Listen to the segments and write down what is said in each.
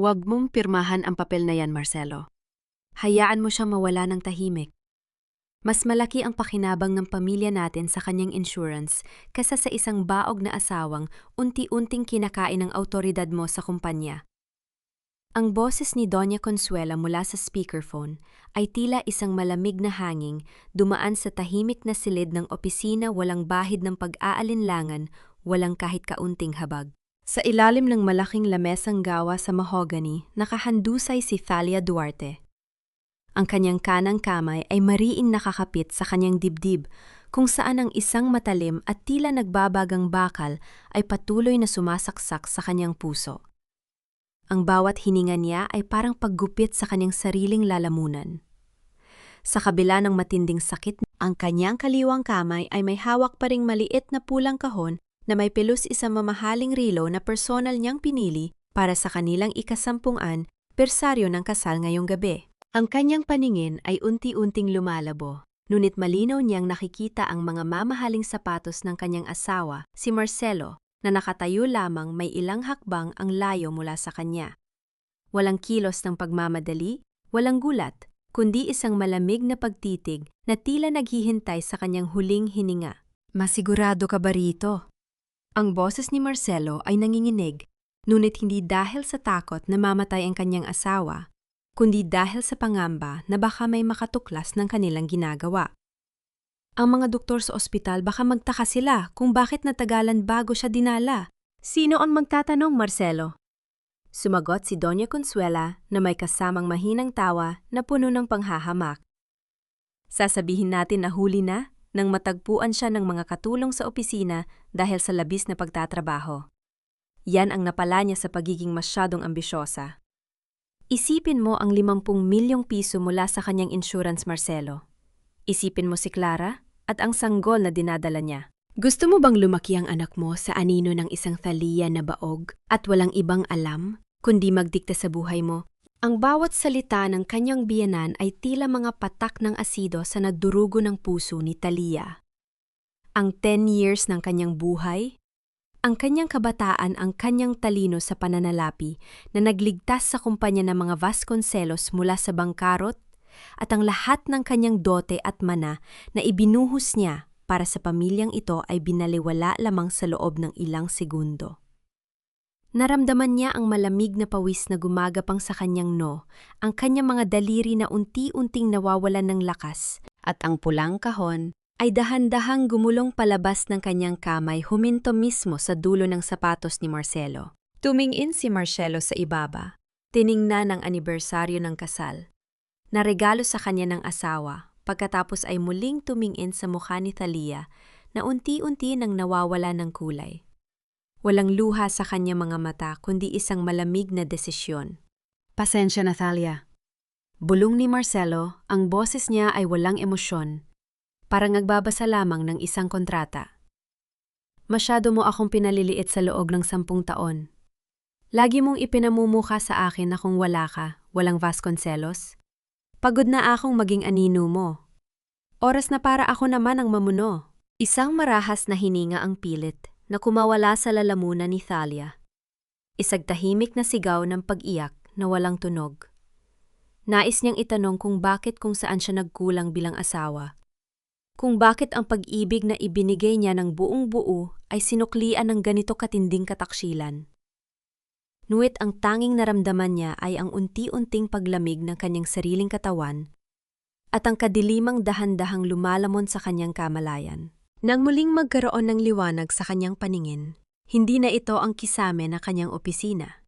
Huwag mong pirmahan ang papel na yan, Marcelo. Hayaan mo siyang mawala ng tahimik. Mas malaki ang pakinabang ng pamilya natin sa kanyang insurance kaysa sa isang baog na asawang unti-unting kinakain ng autoridad mo sa kumpanya. Ang boses ni Doña Consuela mula sa speakerphone ay tila isang malamig na hangin dumaan sa tahimik na silid ng opisina, walang bahid ng pag-aalinlangan, walang kahit kaunting habag. Sa ilalim ng malaking lamesang gawa sa mahogany, nakahandusay si Thalia Duarte. Ang kanyang kanang kamay ay mariing nakakapit sa kanyang dibdib, kung saan ang isang matalim at tila nagbabagang bakal ay patuloy na sumasaksak sa kanyang puso. Ang bawat hininga niya ay parang paggupit sa kanyang sariling lalamunan. Sa kabila ng matinding sakit, ang kanyang kaliwang kamay ay may hawak pa ring maliit na pulang kahon na may pelus isang mamahaling rilo na personal niyang pinili para sa kanilang ikasampungan bersaryo ng kasal ngayong gabi. Ang kanyang paningin ay unti-unting lumalabo, ngunit malinaw niyang nakikita ang mga mamahaling sapatos ng kanyang asawa, si Marcelo, na nakatayo lamang may ilang hakbang ang layo mula sa kanya. Walang kilos ng pagmamadali, walang gulat, kundi isang malamig na pagtitig na tila naghihintay sa kanyang huling hininga. Masigurado ka ba rito? Ang boses ni Marcelo ay nanginginig, ngunit hindi dahil sa takot na mamatay ang kanyang asawa, kundi dahil sa pangamba na baka may makatuklas ng kanilang ginagawa. Ang mga doktor sa ospital baka magtaka sila kung bakit natagalan bago siya dinala. Sino ang magtatanong, Marcelo? Sumagot si Doña Consuela na may kasamang mahinang tawa na puno ng panghahamak. Sasabihin natin na huli na nang matagpuan siya ng mga katulong sa opisina dahil sa labis na pagtatrabaho. Yan ang napala niya sa pagiging masyadong ambisyosa. Isipin mo ang 50 milyong piso mula sa kanyang insurance, Marcelo. Isipin mo si Clara at ang sanggol na dinadala niya. Gusto mo bang lumaki ang anak mo sa anino ng isang Thalia na baog at walang ibang alam, kundi magdikta sa buhay mo? Ang bawat salita ng kanyang biyenan ay tila mga patak ng asido sa nagdurugo ng puso ni Thalia. Ang 10 years ng kanyang buhay, ang kanyang kabataan, ang kanyang talino sa pananalapi na nagligtas sa kumpanya ng mga Vasconcelos mula sa bangkarot, at ang lahat ng kanyang dote at mana na ibinuhos niya para sa pamilyang ito ay binaliwala lamang sa loob ng ilang segundo. Naramdaman niya ang malamig na pawis na gumagapang sa kanyang noo, ang kanyang mga daliri na unti-unting nawawalan ng lakas, at ang pulang kahon ay dahan-dahang gumulong palabas ng kanyang kamay, huminto mismo sa dulo ng sapatos ni Marcelo. Tumingin si Marcelo sa ibaba, tiningnan ang anibersaryo ng kasal, na regalo sa kanya ng asawa, pagkatapos ay muling tumingin sa mukha ni Thalia na unti-unti nang nawawala ng kulay. Walang luha sa kanya mga mata kundi isang malamig na desisyon. Pasensya na, Thalia. Bulong ni Marcelo, ang boses niya ay walang emosyon, parang nagbabasa lamang ng isang kontrata. Masyado mo akong pinaliliit sa loob ng 10 taon. Lagi mong ipinamumukha sa akin na kung wala ka, walang Vasconcelos. Pagod na akong maging anino mo. Oras na para ako naman ang mamuno. Isang marahas na hininga ang pilit na kumawala sa lalamunan ni Thalia. Isagtahimik na sigaw ng pag-iyak na walang tunog. Nais niyang itanong kung bakit, kung saan siya nagkulang bilang asawa. Kung bakit ang pag-ibig na ibinigay niya ng buong buo ay sinuklian ng ganito katinding kataksilan. Nuwit ang tanging naramdaman niya ay ang unti-unting paglamig ng kanyang sariling katawan at ang kadilimang dahan-dahang lumalamon sa kanyang kamalayan. Nang muling magkaroon ng liwanag sa kanyang paningin, hindi na ito ang kisame na kanyang opisina.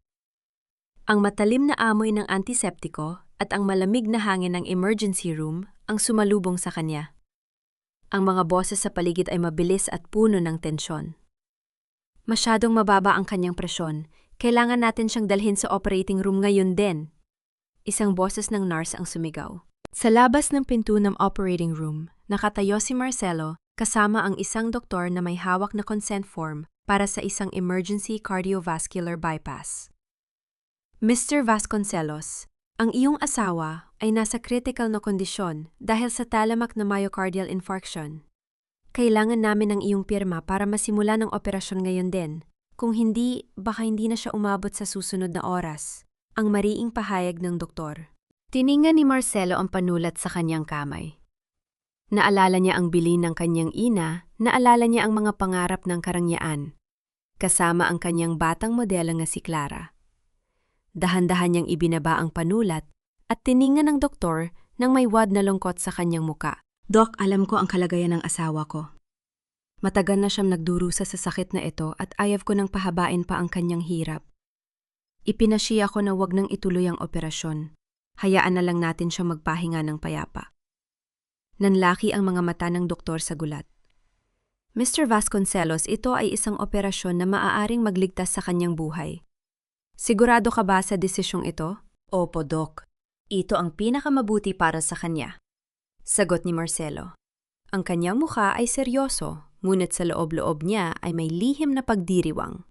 Ang matalim na amoy ng antiseptiko at ang malamig na hangin ng emergency room ang sumalubong sa kanya. Ang mga boses sa paligid ay mabilis at puno ng tensyon. Masyadong mababa ang kanyang presyon. Kailangan natin siyang dalhin sa operating room ngayon din. Isang boses ng nurse ang sumigaw. Sa labas ng pinto ng operating room, nakatayo si Marcelo kasama ang isang doktor na may hawak na consent form para sa isang emergency cardiovascular bypass. Mr. Vasconcelos, ang iyong asawa ay nasa critical na kondisyon dahil sa talamak na myocardial infarction. Kailangan namin ang iyong pirma para masimula ng operasyon ngayon din. Kung hindi, baka hindi na siya umabot sa susunod na oras. Ang mariing pahayag ng doktor. Tiningnan ni Marcelo ang panulat sa kanyang kamay. Naalala niya ang bilin ng kanyang ina, naalala niya ang mga pangarap ng karangyaan, kasama ang kanyang batang modelo nga si Clara. Dahan-dahan niyang ibinaba ang panulat at tiningnan ng doktor nang may wad na lungkot sa kanyang muka. Dok, alam ko ang kalagayan ng asawa ko. Matagal na siyang nagdurusa sa sakit na ito at ayaw ko nang pahabain pa ang kanyang hirap. Ipinasiya ko na wag nang ituloy ang operasyon. Hayaan na lang natin siya magpahinga ng payapa. Nanlaki ang mga mata ng doktor sa gulat. Mr. Vasconcelos, ito ay isang operasyon na maaaring magligtas sa kanyang buhay. Sigurado ka ba sa desisyong ito? Opo, Dok. Ito ang pinakamabuti para sa kanya. Sagot ni Marcelo. Ang kanyang mukha ay seryoso, ngunit sa loob-loob niya ay may lihim na pagdiriwang.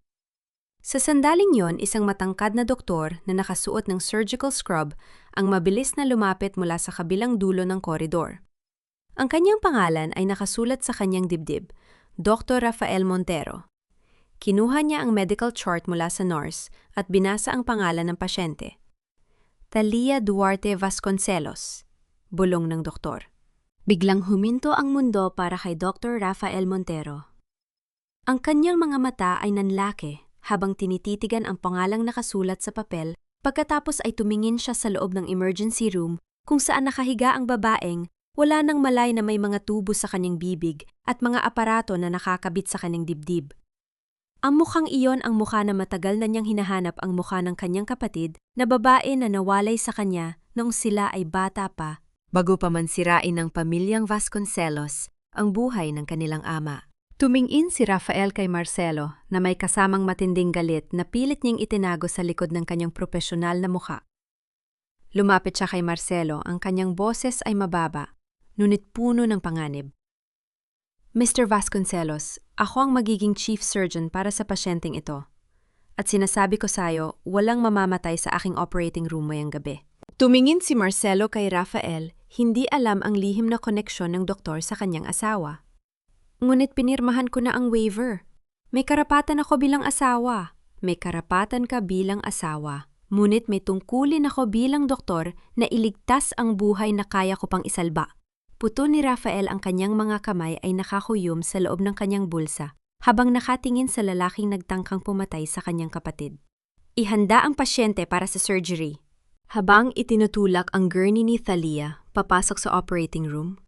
Sa sandaling yon, isang matangkad na doktor na nakasuot ng surgical scrub ang mabilis na lumapit mula sa kabilang dulo ng koridor. Ang kanyang pangalan ay nakasulat sa kanyang dibdib, Dr. Rafael Montero. Kinuha niya ang medical chart mula sa nurse at binasa ang pangalan ng pasyente. Thalia Duarte Vasconcelos, bulong ng doktor. Biglang huminto ang mundo para kay Dr. Rafael Montero. Ang kanyang mga mata ay nanlaki habang tinititigan ang pangalang nakasulat sa papel, pagkatapos ay tumingin siya sa loob ng emergency room kung saan nakahiga ang babaeng, wala nang malay na may mga tubo sa kanyang bibig at mga aparato na nakakabit sa kanyang dibdib. Ang mukhang iyon ang mukha na matagal na niyang hinahanap ang mukha ng kanyang kapatid na babae na nawalay sa kanya noong sila ay bata pa, bago pa man sirain ng pamilyang Vasconcelos ang buhay ng kanilang ama. Tumingin si Rafael kay Marcelo na may kasamang matinding galit na pilit niyang itinago sa likod ng kanyang propesyonal na mukha. Lumapit siya kay Marcelo, ang kanyang boses ay mababa, ngunit puno ng panganib. Mr. Vasconcelos, ako ang magiging chief surgeon para sa pasyenteng ito. At sinasabi ko sa'yo, walang mamamatay sa aking operating room mayang gabi. Tumingin si Marcelo kay Rafael, hindi alam ang lihim na koneksyon ng doktor sa kanyang asawa. Ngunit pinirmahan ko na ang waiver. May karapatan ako bilang asawa. May karapatan ka bilang asawa. Ngunit may tungkulin ako bilang doktor na iligtas ang buhay na kaya ko pang isalba. Puto ni Rafael ang kanyang mga kamay ay nakakuyom sa loob ng kanyang bulsa habang nakatingin sa lalaking nagtangkang pumatay sa kanyang kapatid. Ihanda ang pasyente para sa surgery. Habang itinutulak ang gurney ni Thalia papasok sa operating room,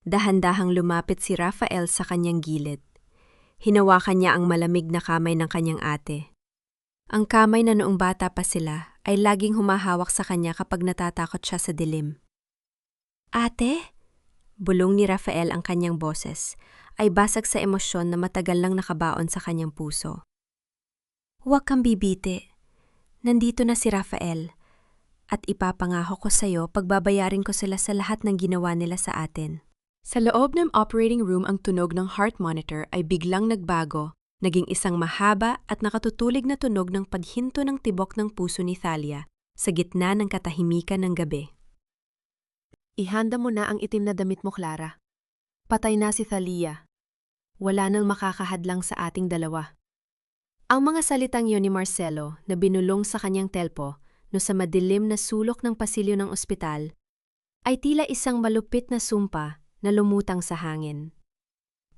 dahan-dahang lumapit si Rafael sa kanyang gilid. Hinawakan niya ang malamig na kamay ng kanyang ate. Ang kamay na noong bata pa sila ay laging humahawak sa kanya kapag natatakot siya sa dilim. Ate? Bulong ni Rafael, ang kanyang boses ay basag sa emosyon na matagal lang nakabaon sa kanyang puso. Huwag kang bibiti. Nandito na si Rafael. At ipapangako ko sa'yo pagbabayarin ko sila sa lahat ng ginawa nila sa atin. Sa loob ng operating room ang tunog ng heart monitor ay biglang nagbago, naging isang mahaba at nakatutulig na tunog ng paghinto ng tibok ng puso ni Thalia sa gitna ng katahimikan ng gabi. Ihanda mo na ang itim na damit mo, Clara. Patay na si Thalia. Wala nang makakahadlang sa ating dalawa. Ang mga salitang yun ni Marcelo na binulong sa kanyang telpo no sa madilim na sulok ng pasilyo ng ospital ay tila isang malupit na sumpa na lumutang sa hangin.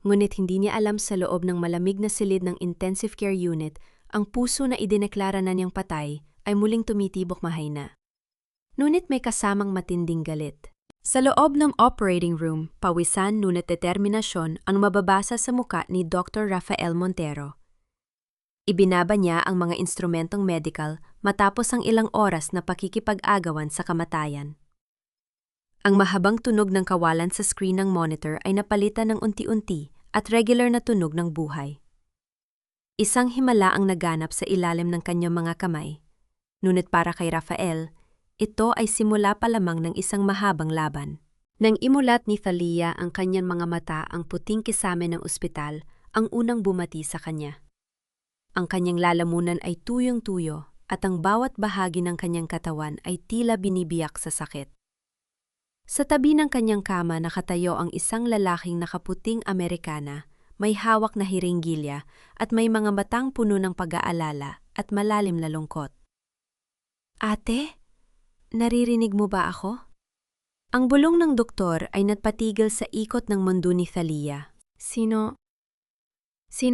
Ngunit hindi niya alam sa loob ng malamig na silid ng intensive care unit, ang puso na idineklara na niyang patay ay muling tumitibok mahina. Ngunit may kasamang matinding galit. Sa loob ng operating room, pawisan ngunit determinasyon ang mababasa sa muka ni Dr. Rafael Montero. Ibinaba niya ang mga instrumentong medical matapos ang ilang oras na pakikipag-agawan sa kamatayan. Ang mahabang tunog ng kawalan sa screen ng monitor ay napalitan ng unti-unti at regular na tunog ng buhay. Isang himala ang naganap sa ilalim ng kanyang mga kamay. Ngunit para kay Rafael, ito ay simula pa lamang ng isang mahabang laban. Nang imulat ni Thalia ang kanyang mga mata, ang puting kisame ng ospital ang unang bumati sa kanya. Ang kanyang lalamunan ay tuyong-tuyo at ang bawat bahagi ng kanyang katawan ay tila binibiyak sa sakit. Sa tabi ng kanyang kama nakatayo ang isang lalaking nakaputing Amerikana, may hawak na hiringgilya at may mga matang puno ng pag-aalala at malalim na lungkot. Ate, naririnig mo ba ako? Ang bulong ng doktor ay nagpatigil sa ikot ng mundo ni Thalia. Sino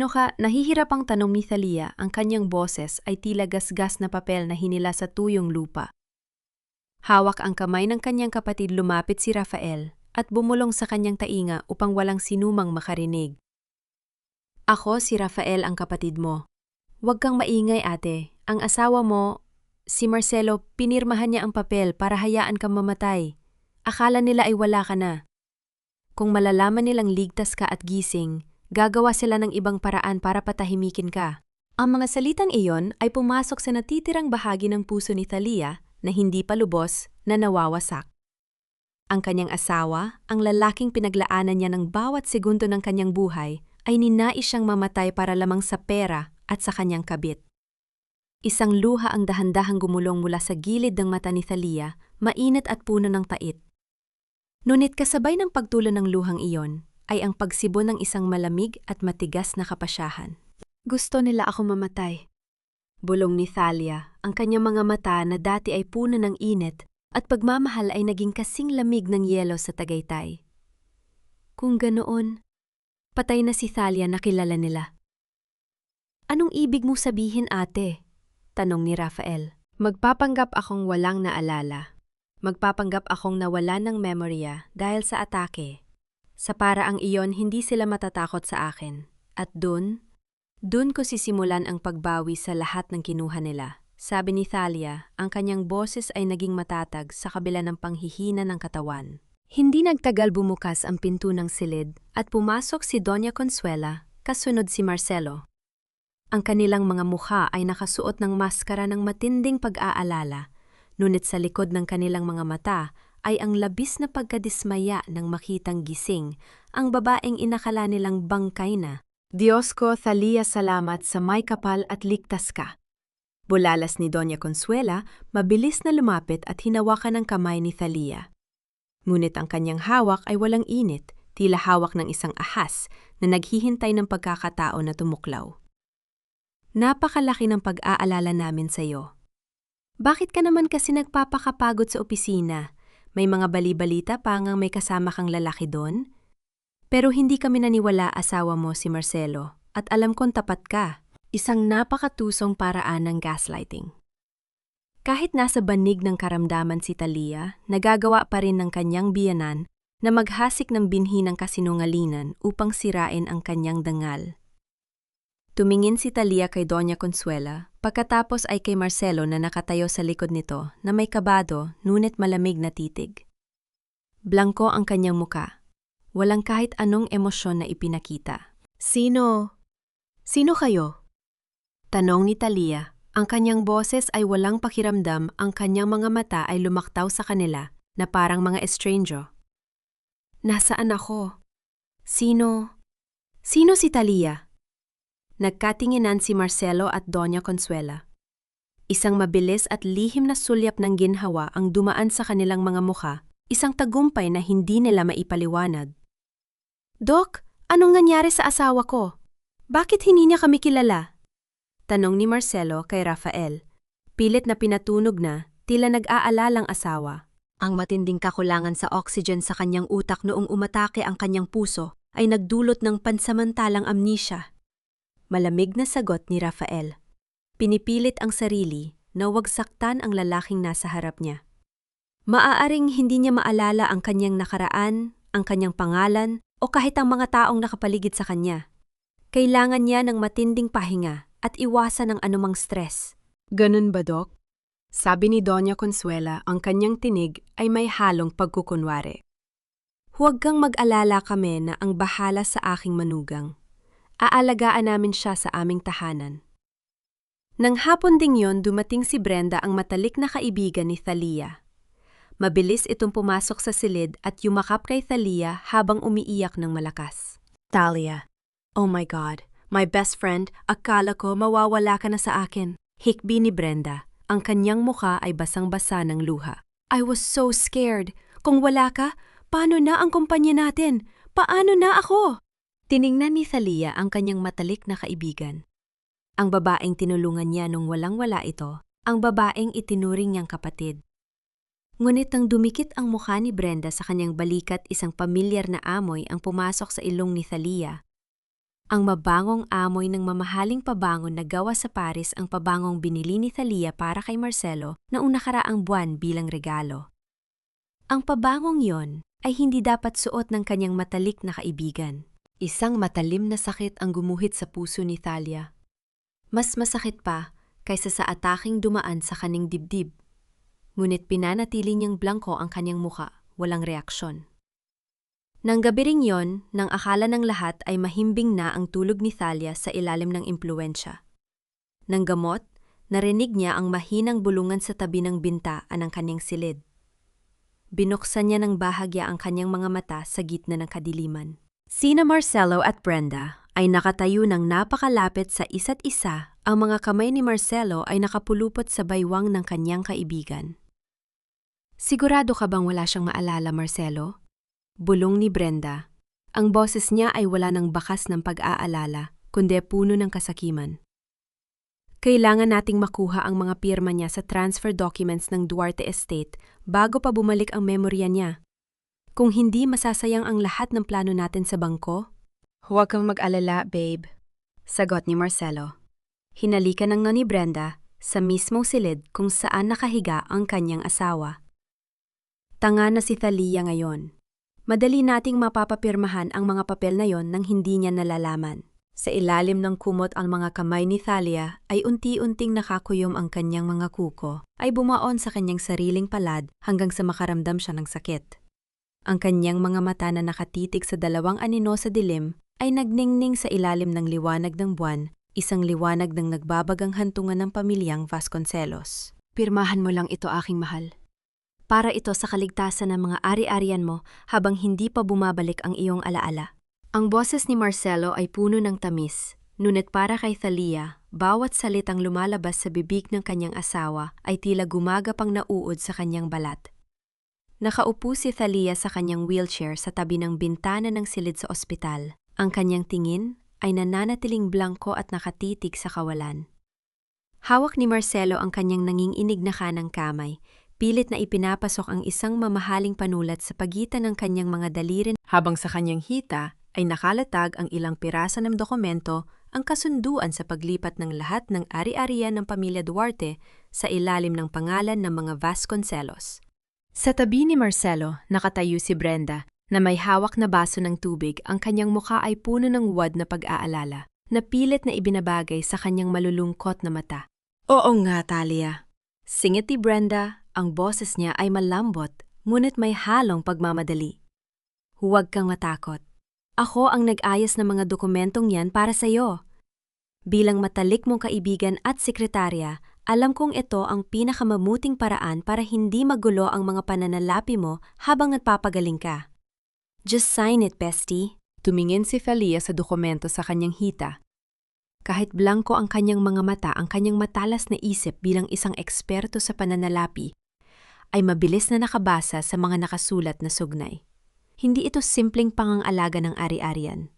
ka? Nahihirapang tanong ni Thalia, ang kanyang boses ay tila gasgas na papel na hinila sa tuyong lupa. Hawak ang kamay ng kanyang kapatid, lumapit si Rafael at bumulong sa kanyang tainga upang walang sinumang makarinig. Ako si Rafael, ang kapatid mo. Huwag kang maingay, ate. Ang asawa mo, si Marcelo, pinirmahan niya ang papel para hayaan kang mamatay. Akala nila ay wala ka na. Kung malalaman nilang ligtas ka at gising, gagawa sila ng ibang paraan para patahimikin ka. Ang mga salitang iyon ay pumasok sa natitirang bahagi ng puso ni Thalia na hindi pa lubos na nawawasak. Ang kanyang asawa, ang lalaking pinaglaanan niya ng bawat segundo ng kanyang buhay, ay ninais siyang mamatay para lamang sa pera at sa kanyang kabit. Isang luha ang dahan-dahang gumulong mula sa gilid ng mata ni Thalia, mainit at puno ng tait. Ngunit kasabay ng pagtulo ng luhang iyon ay ang pagsibo ng isang malamig at matigas na kapasyahan. Gusto nila ako mamatay. Bulong ni Thalia, ang kanyang mga mata na dati ay puno ng init at pagmamahal ay naging kasing lamig ng yelo sa Tagaytay. Kung ganoon, patay na si Thalia na kilala nila. Anong ibig mong sabihin, ate? Tanong ni Rafael. Magpapanggap akong walang naalala. Magpapanggap akong nawala ng memorya dahil sa atake. Sa paraang iyon, hindi sila matatakot sa akin. At dun ko sisimulan ang pagbawi sa lahat ng kinuha nila. Sabi ni Thalia, ang kanyang boses ay naging matatag sa kabila ng panghihina ng katawan. Hindi nagtagal bumukas ang pinto ng silid at pumasok si Doña Consuela, kasunod si Marcelo. Ang kanilang mga mukha ay nakasuot ng maskara ng matinding pag-aalala. Ngunit sa likod ng kanilang mga mata ay ang labis na pagkadismaya ng makitang gising, ang babaeng inakala nilang bangkay na. Diyos ko, Thalia, salamat sa may kapal at ligtas ka. Bulalas ni Doña Consuela, mabilis na lumapit at hinawakan ang kamay ni Thalia. Ngunit ang kanyang hawak ay walang init, tila hawak ng isang ahas na naghihintay ng pagkakatao na tumuklaw. Napakalaki ng pag-aalala namin sa iyo. Bakit ka naman kasi nagpapakapagod sa opisina? May mga bali-balita pa ngang may kasama kang lalaki doon? Pero hindi kami naniwala, asawa mo si Marcelo, at alam kong tapat ka. Isang napakatusong paraan ng gaslighting. Kahit nasa banig ng karamdaman si Thalia, nagagawa pa rin ng kanyang biyanan na maghasik ng binhi ng kasinungalingan upang sirain ang kanyang dangal. Tumingin si Thalia kay Doña Consuela, pagkatapos ay kay Marcelo na nakatayo sa likod nito na may kabado ngunit malamig na titig. Blanko ang kanyang muka. Walang kahit anong emosyon na ipinakita. Sino kayo? Tanong ni Thalia. Ang kanyang boses ay walang pakiramdam, ang kanyang mga mata ay lumaktaw sa kanila na parang mga estrange. Nasaan ako? Sino si Thalia? Nagkatinginan si Marcelo at Doña Consuela. Isang mabilis at lihim na sulyap ng ginhawa ang dumaan sa kanilang mga mukha, isang tagumpay na hindi nila maipaliwanag. Dok, anong nangyari sa asawa ko? Bakit hindi niya kami kilala? Tanong ni Marcelo kay Rafael. Pilit na pinatunog na, tila nag-aalalang asawa. Ang matinding kakulangan sa oxygen sa kanyang utak noong umatake ang kanyang puso ay nagdulot ng pansamantalang amnesia. Malamig na sagot ni Rafael. Pinipilit ang sarili na huwag saktan ang lalaking nasa harap niya. Maaaring hindi niya maalala ang kanyang nakaraan, ang kanyang pangalan, o kahit ang mga taong nakapaligid sa kanya. Kailangan niya ng matinding pahinga at iwasan ang anumang stress. Ganun ba, Dok? Sabi ni Doña Consuela, ang kanyang tinig ay may halong pagkukunwari. Huwag kang mag-alala, kami na ang bahala sa aking manugang. Aalagaan namin siya sa aming tahanan. Nang hapon ding yon, dumating si Brenda, ang matalik na kaibigan ni Thalia. Mabilis itong pumasok sa silid at yumakap kay Thalia habang umiiyak ng malakas. Thalia, oh my God, my best friend, akala ko mawawala ka na sa akin. Hikbi ni Brenda, ang kanyang mukha ay basang-basa ng luha. I was so scared. Kung wala ka, paano na ang kumpanya natin? Paano na ako? Tiningnan ni Thalia ang kanyang matalik na kaibigan. Ang babaeng tinulungan niya nung walang-wala ito ang babaeng itinuring niyang kapatid. Ngunit nang dumikit ang mukha ni Brenda sa kanyang balikat, isang pamilyar na amoy ang pumasok sa ilong ni Thalia. Ang mabangong amoy ng mamahaling pabangon na gawa sa Paris, ang pabangong binili ni Thalia para kay Marcelo noong nakaraang buwan bilang regalo. Ang pabangong yon ay hindi dapat suot ng kanyang matalik na kaibigan. Isang matalim na sakit ang gumuhit sa puso ni Thalia. Mas masakit pa kaysa sa ataking dumaan sa kaning dibdib. Ngunit pinanatili niyang blanko ang kanyang muka, walang reaksyon. Nang gabi ring yon, nang akala ng lahat ay mahimbing na ang tulog ni Thalia sa ilalim ng impluwensya. Nang gamot, narinig niya ang mahinang bulungan sa tabi ng bintaan ng kanyang silid. Binuksan niya ng bahagya ang kanyang mga mata sa gitna ng kadiliman. Sina Marcelo at Brenda ay nakatayo ng napakalapit sa isa't isa. Ang mga kamay ni Marcelo ay nakapulupot sa baywang ng kanyang kaibigan. Sigurado ka bang wala siyang maalala, Marcelo? Bulong ni Brenda. Ang boses niya ay wala ng bakas ng pag-aalala, kundi puno ng kasakiman. Kailangan nating makuha ang mga pirma niya sa transfer documents ng Duarte Estate bago pa bumalik ang memorya niya. Kung hindi, masasayang ang lahat ng plano natin sa bangko. Huwag kang mag-alala, babe, sagot ni Marcelo. Hinalikan ng ni Brenda sa mismong silid kung saan nakahiga ang kanyang asawa. Tanga na si Thalia ngayon. Madali nating mapapapirmahan ang mga papel na yon nang hindi niya nalalaman. Sa ilalim ng kumot ang mga kamay ni Thalia ay unti-unting nakakuyom ang kanyang mga kuko, ay bumaon sa kanyang sariling palad hanggang sa makaramdam siya ng sakit. Ang kanyang mga mata na nakatitig sa dalawang anino sa dilim ay nagningning sa ilalim ng liwanag ng buwan, isang liwanag ng nagbabagang hantungan ng pamilyang Vasconcelos. Pirmahan mo lang ito, aking mahal. Para ito sa kaligtasan ng mga ari-arian mo habang hindi pa bumabalik ang iyong alaala. Ang boses ni Marcelo ay puno ng tamis, ngunit para kay Thalia, bawat salitang lumalabas sa bibig ng kanyang asawa ay tila gumagapang nauud sa kanyang balat. Nakaupo si Thalia sa kanyang wheelchair sa tabi ng bintana ng silid sa ospital. Ang kanyang tingin ay nananatiling blanko at nakatitig sa kawalan. Hawak ni Marcelo ang kanyang nanginginig na kanang kamay, pilit na ipinapasok ang isang mamahaling panulat sa pagitan ng kanyang mga daliri, habang sa kanyang hita ay nakalatag ang ilang pirasa ng dokumento, ang kasunduan sa paglipat ng lahat ng ari-arian ng pamilya Duarte sa ilalim ng pangalan ng mga Vasconcelos. Sa tabi ni Marcelo, nakatayo si Brenda, na may hawak na baso ng tubig. Ang kanyang mukha ay puno ng wad na pag-aalala, na pilit na ibinabagay sa kanyang malulungkot na mata. Oo nga, Thalia. Singit ni Brenda, ang boses niya ay malambot, ngunit may halong pagmamadali. Huwag kang matakot. Ako ang nag-ayos ng mga dokumentong yan para sa iyo. Bilang matalik mong kaibigan at sekretarya, alam kong ito ang pinakamamuting paraan para hindi magulo ang mga pananalapi mo habang nagpapagaling ka. Just sign it, bestie. Tumingin si Thalia sa dokumento sa kanyang hita. Kahit blanko ang kanyang mga mata, ang kanyang matalas na isip bilang isang eksperto sa pananalapi ay mabilis na nakabasa sa mga nakasulat na sugnay. Hindi ito simpleng pangangalaga ng ari-arian.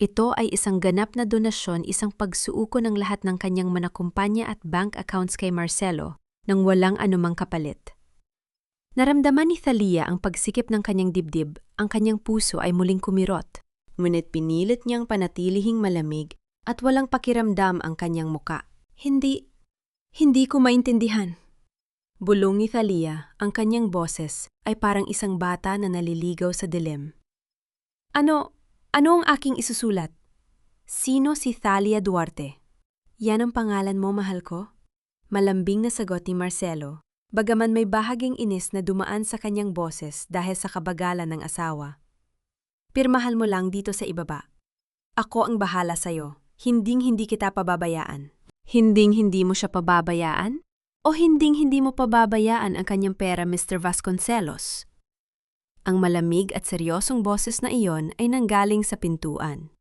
Ito ay isang ganap na donasyon, isang pagsuuko ng lahat ng kanyang manakumpanya at bank accounts kay Marcelo nang walang anumang kapalit. Naramdaman ni Thalia ang pagsikip ng kanyang dibdib, ang kanyang puso ay muling kumirot. Ngunit pinilit niyang panatilihing malamig at walang pakiramdam ang kanyang muka. Hindi ko maintindihan. Bulong ni Thalia, ang kanyang boses ay parang isang bata na naliligaw sa dilim. Ano ang aking isusulat? Sino si Thalia Duarte? Yan ang pangalan mo, mahal ko? Malambing na sagot ni Marcelo, bagaman may bahaging inis na dumaan sa kanyang boses dahil sa kabagalan ng asawa. Pirmahan mo lang dito sa ibaba. Ako ang bahala sa'yo. Hinding-hindi kita pababayaan. Hinding-hindi mo siya pababayaan? O hinding-hindi mo pababayaan ang kanyang pera, Mr. Vasconcelos? Ang malamig at seryosong boses na iyon ay nanggaling sa pintuan.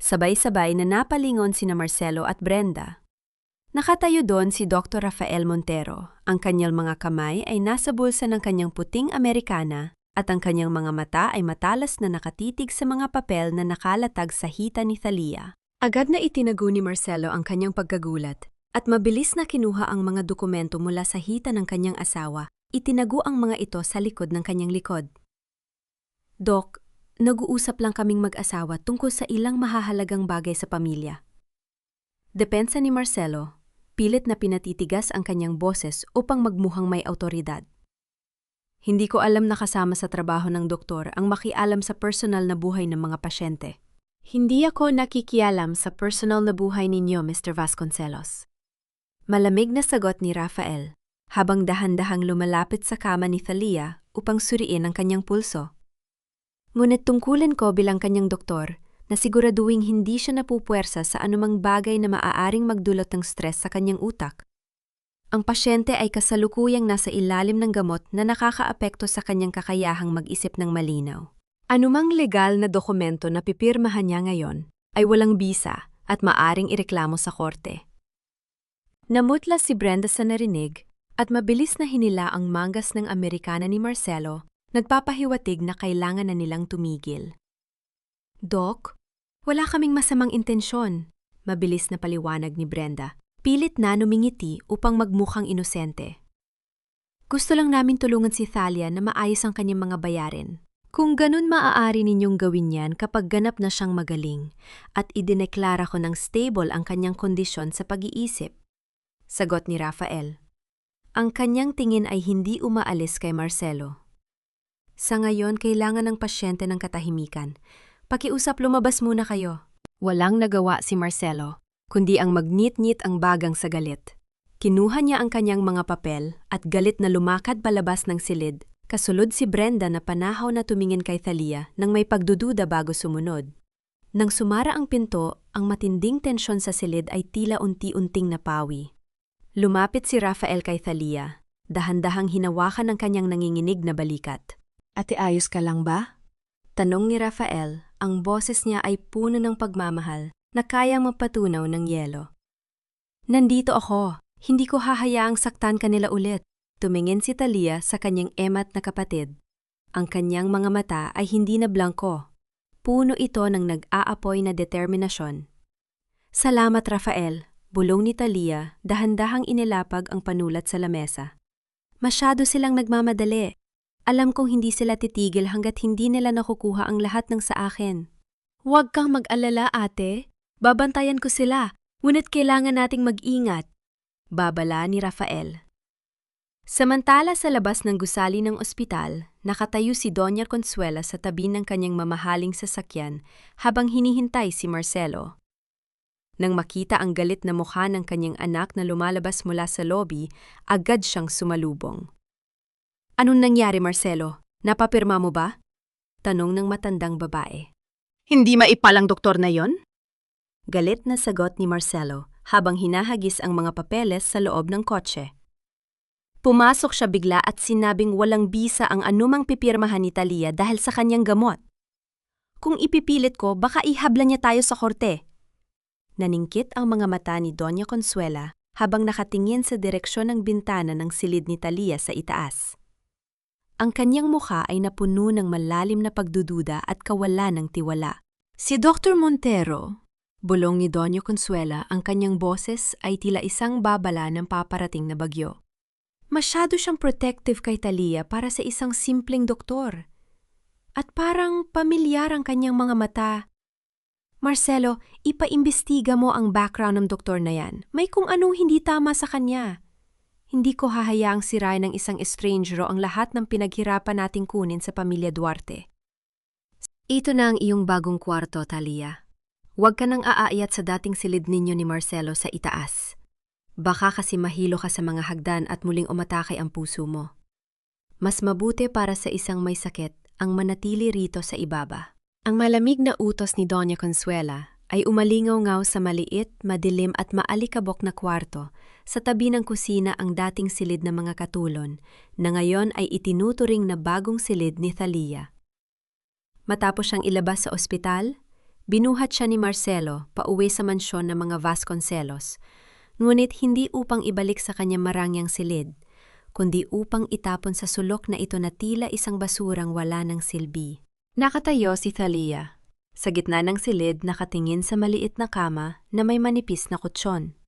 Sabay-sabay na napalingon sina Marcelo at Brenda. Nakatayo doon si Dr. Rafael Montero. Ang kanyang mga kamay ay nasa bulsa ng kanyang puting Amerikana at ang kanyang mga mata ay matalas na nakatitig sa mga papel na nakalatag sa hita ni Thalia. Agad na itinago ni Marcelo ang kanyang pagkagulat. At mabilis na kinuha ang mga dokumento mula sa hita ng kanyang asawa, itinago ang mga ito sa likod ng kanyang likod. Dok, nag-uusap lang kaming mag-asawa tungkol sa ilang mahahalagang bagay sa pamilya. Depensa ni Marcelo, pilit na pinatitigas ang kanyang boses upang magmuhang may awtoridad. Hindi ko alam na kasama sa trabaho ng doktor ang makialam sa personal na buhay ng mga pasyente. Hindi ako nakikialam sa personal na buhay ninyo, Mr. Vasconcelos. Malamig na sagot ni Rafael, habang dahan-dahang lumalapit sa kama ni Thalia upang suriin ang kanyang pulso. Ngunit tungkulin ko bilang kanyang doktor na siguraduhin hindi siya napupuwersa sa anumang bagay na maaaring magdulot ng stress sa kanyang utak. Ang pasyente ay kasalukuyang nasa ilalim ng gamot na nakakaapekto sa kanyang kakayahang mag-isip ng malinaw. Anumang legal na dokumento na pipirmahan niya ngayon ay walang bisa at maaring ireklamo sa korte. Namutla si Brenda sa narinig at mabilis na hinila ang mangas ng Amerikana ni Marcelo, nagpapahiwatig na kailangan na nilang tumigil. Dok, wala kaming masamang intensyon, mabilis na paliwanag ni Brenda. Pilit na numingiti upang magmukhang inosente. Gusto lang namin tulungan si Thalia na maayos ang kanyang mga bayarin. Kung ganun maaari ninyong gawin yan kapag ganap na siyang magaling at idineklara ko ng stable ang kanyang kondisyon sa pag-iisip. Sagot ni Rafael. Ang kanyang tingin ay hindi umaalis kay Marcelo. Sa ngayon, kailangan ng pasyente ng katahimikan. Pakiusap, lumabas muna kayo. Walang nagawa si Marcelo, kundi ang magnit-ngit ang bagang sa galit. Kinuha niya ang kanyang mga papel at galit na lumakad palabas ng silid. Kasulod si Brenda na panahaw na tumingin kay Thalia nang may pagdududa bago sumunod. Nang sumara ang pinto, ang matinding tensyon sa silid ay tila unti-unting napawi. Lumapit si Rafael kay Thalia, dahan-dahang hinawakan ng kanyang nanginginig na balikat. Ate, ayos ka lang ba? Tanong ni Rafael, ang boses niya ay puno ng pagmamahal na kayang mapatunaw ng yelo. Nandito ako, hindi ko hahayaang saktan kanila ulit. Tumingin si Thalia sa kanyang emat na kapatid. Ang kanyang mga mata ay hindi na blangko. Puno ito ng nag-aapoy na determinasyon. Salamat, Rafael, bulong ni Thalia, dahan-dahang inilapag ang panulat sa lamesa. Masyado silang nagmamadali. Alam kong hindi sila titigil hanggat hindi nila nakukuha ang lahat ng sa akin. Huwag kang mag-alala, ate. Babantayan ko sila, ngunit kailangan nating mag-ingat. Babala ni Rafael. Samantala sa labas ng gusali ng ospital, nakatayo si Doña Consuela sa tabi ng kanyang mamahaling sasakyan habang hinihintay si Marcelo. Nang makita ang galit na mukha ng kanyang anak na lumalabas mula sa lobby, agad siyang sumalubong. Anong nangyari, Marcelo? Napapirma mo ba? Tanong ng matandang babae. Hindi maipalang doktor na yon? Galit na sagot ni Marcelo habang hinahagis ang mga papeles sa loob ng kotse. Pumasok siya bigla at sinabing walang bisa ang anumang pipirmahan ni Thalia dahil sa kanyang gamot. Kung ipipilit ko, baka ihabla niya tayo sa korte. Naningkit ang mga mata ni Doña Consuela habang nakatingin sa direksyon ng bintana ng silid ni Thalia sa itaas. Ang kanyang mukha ay napuno ng malalim na pagdududa at kawalan ng tiwala. Si Dr. Montero, bulong ni Doña Consuela, ang kanyang boses ay tila isang babala ng paparating na bagyo. Masyado siyang protective kay Thalia para sa isang simpleng doktor. At parang pamilyar ang kanyang mga mata. Marcelo, ipaimbestiga mo ang background ng doktor na yan. May kung anong hindi tama sa kanya. Hindi ko hahayaang sirain ng isang estrangero ang lahat ng pinaghirapan nating kunin sa pamilya Duarte. Ito na ang iyong bagong kwarto, Thalia. Huwag ka nang aayat sa dating silid ninyo ni Marcelo sa itaas. Baka kasi mahilo ka sa mga hagdan at muling umatakay ang puso mo. Mas mabuti para sa isang may sakit ang manatili rito sa ibaba. Ang malamig na utos ni Doña Consuela ay umalingaw-ngaw sa maliit, madilim at maalikabok na kwarto sa tabi ng kusina ang dating silid ng mga katulon na ngayon ay itinuturing na bagong silid ni Thalia. Matapos siyang ilabas sa ospital, binuhat siya ni Marcelo pauwi sa mansyon ng mga Vasconcelos, ngunit hindi upang ibalik sa kanyang marangyang silid, kundi upang itapon sa sulok na ito na tila isang basurang wala ng silbi. Nakatayo si Thalia. Sa gitna ng silid nakatingin sa maliit na kama na may manipis na kutsyon.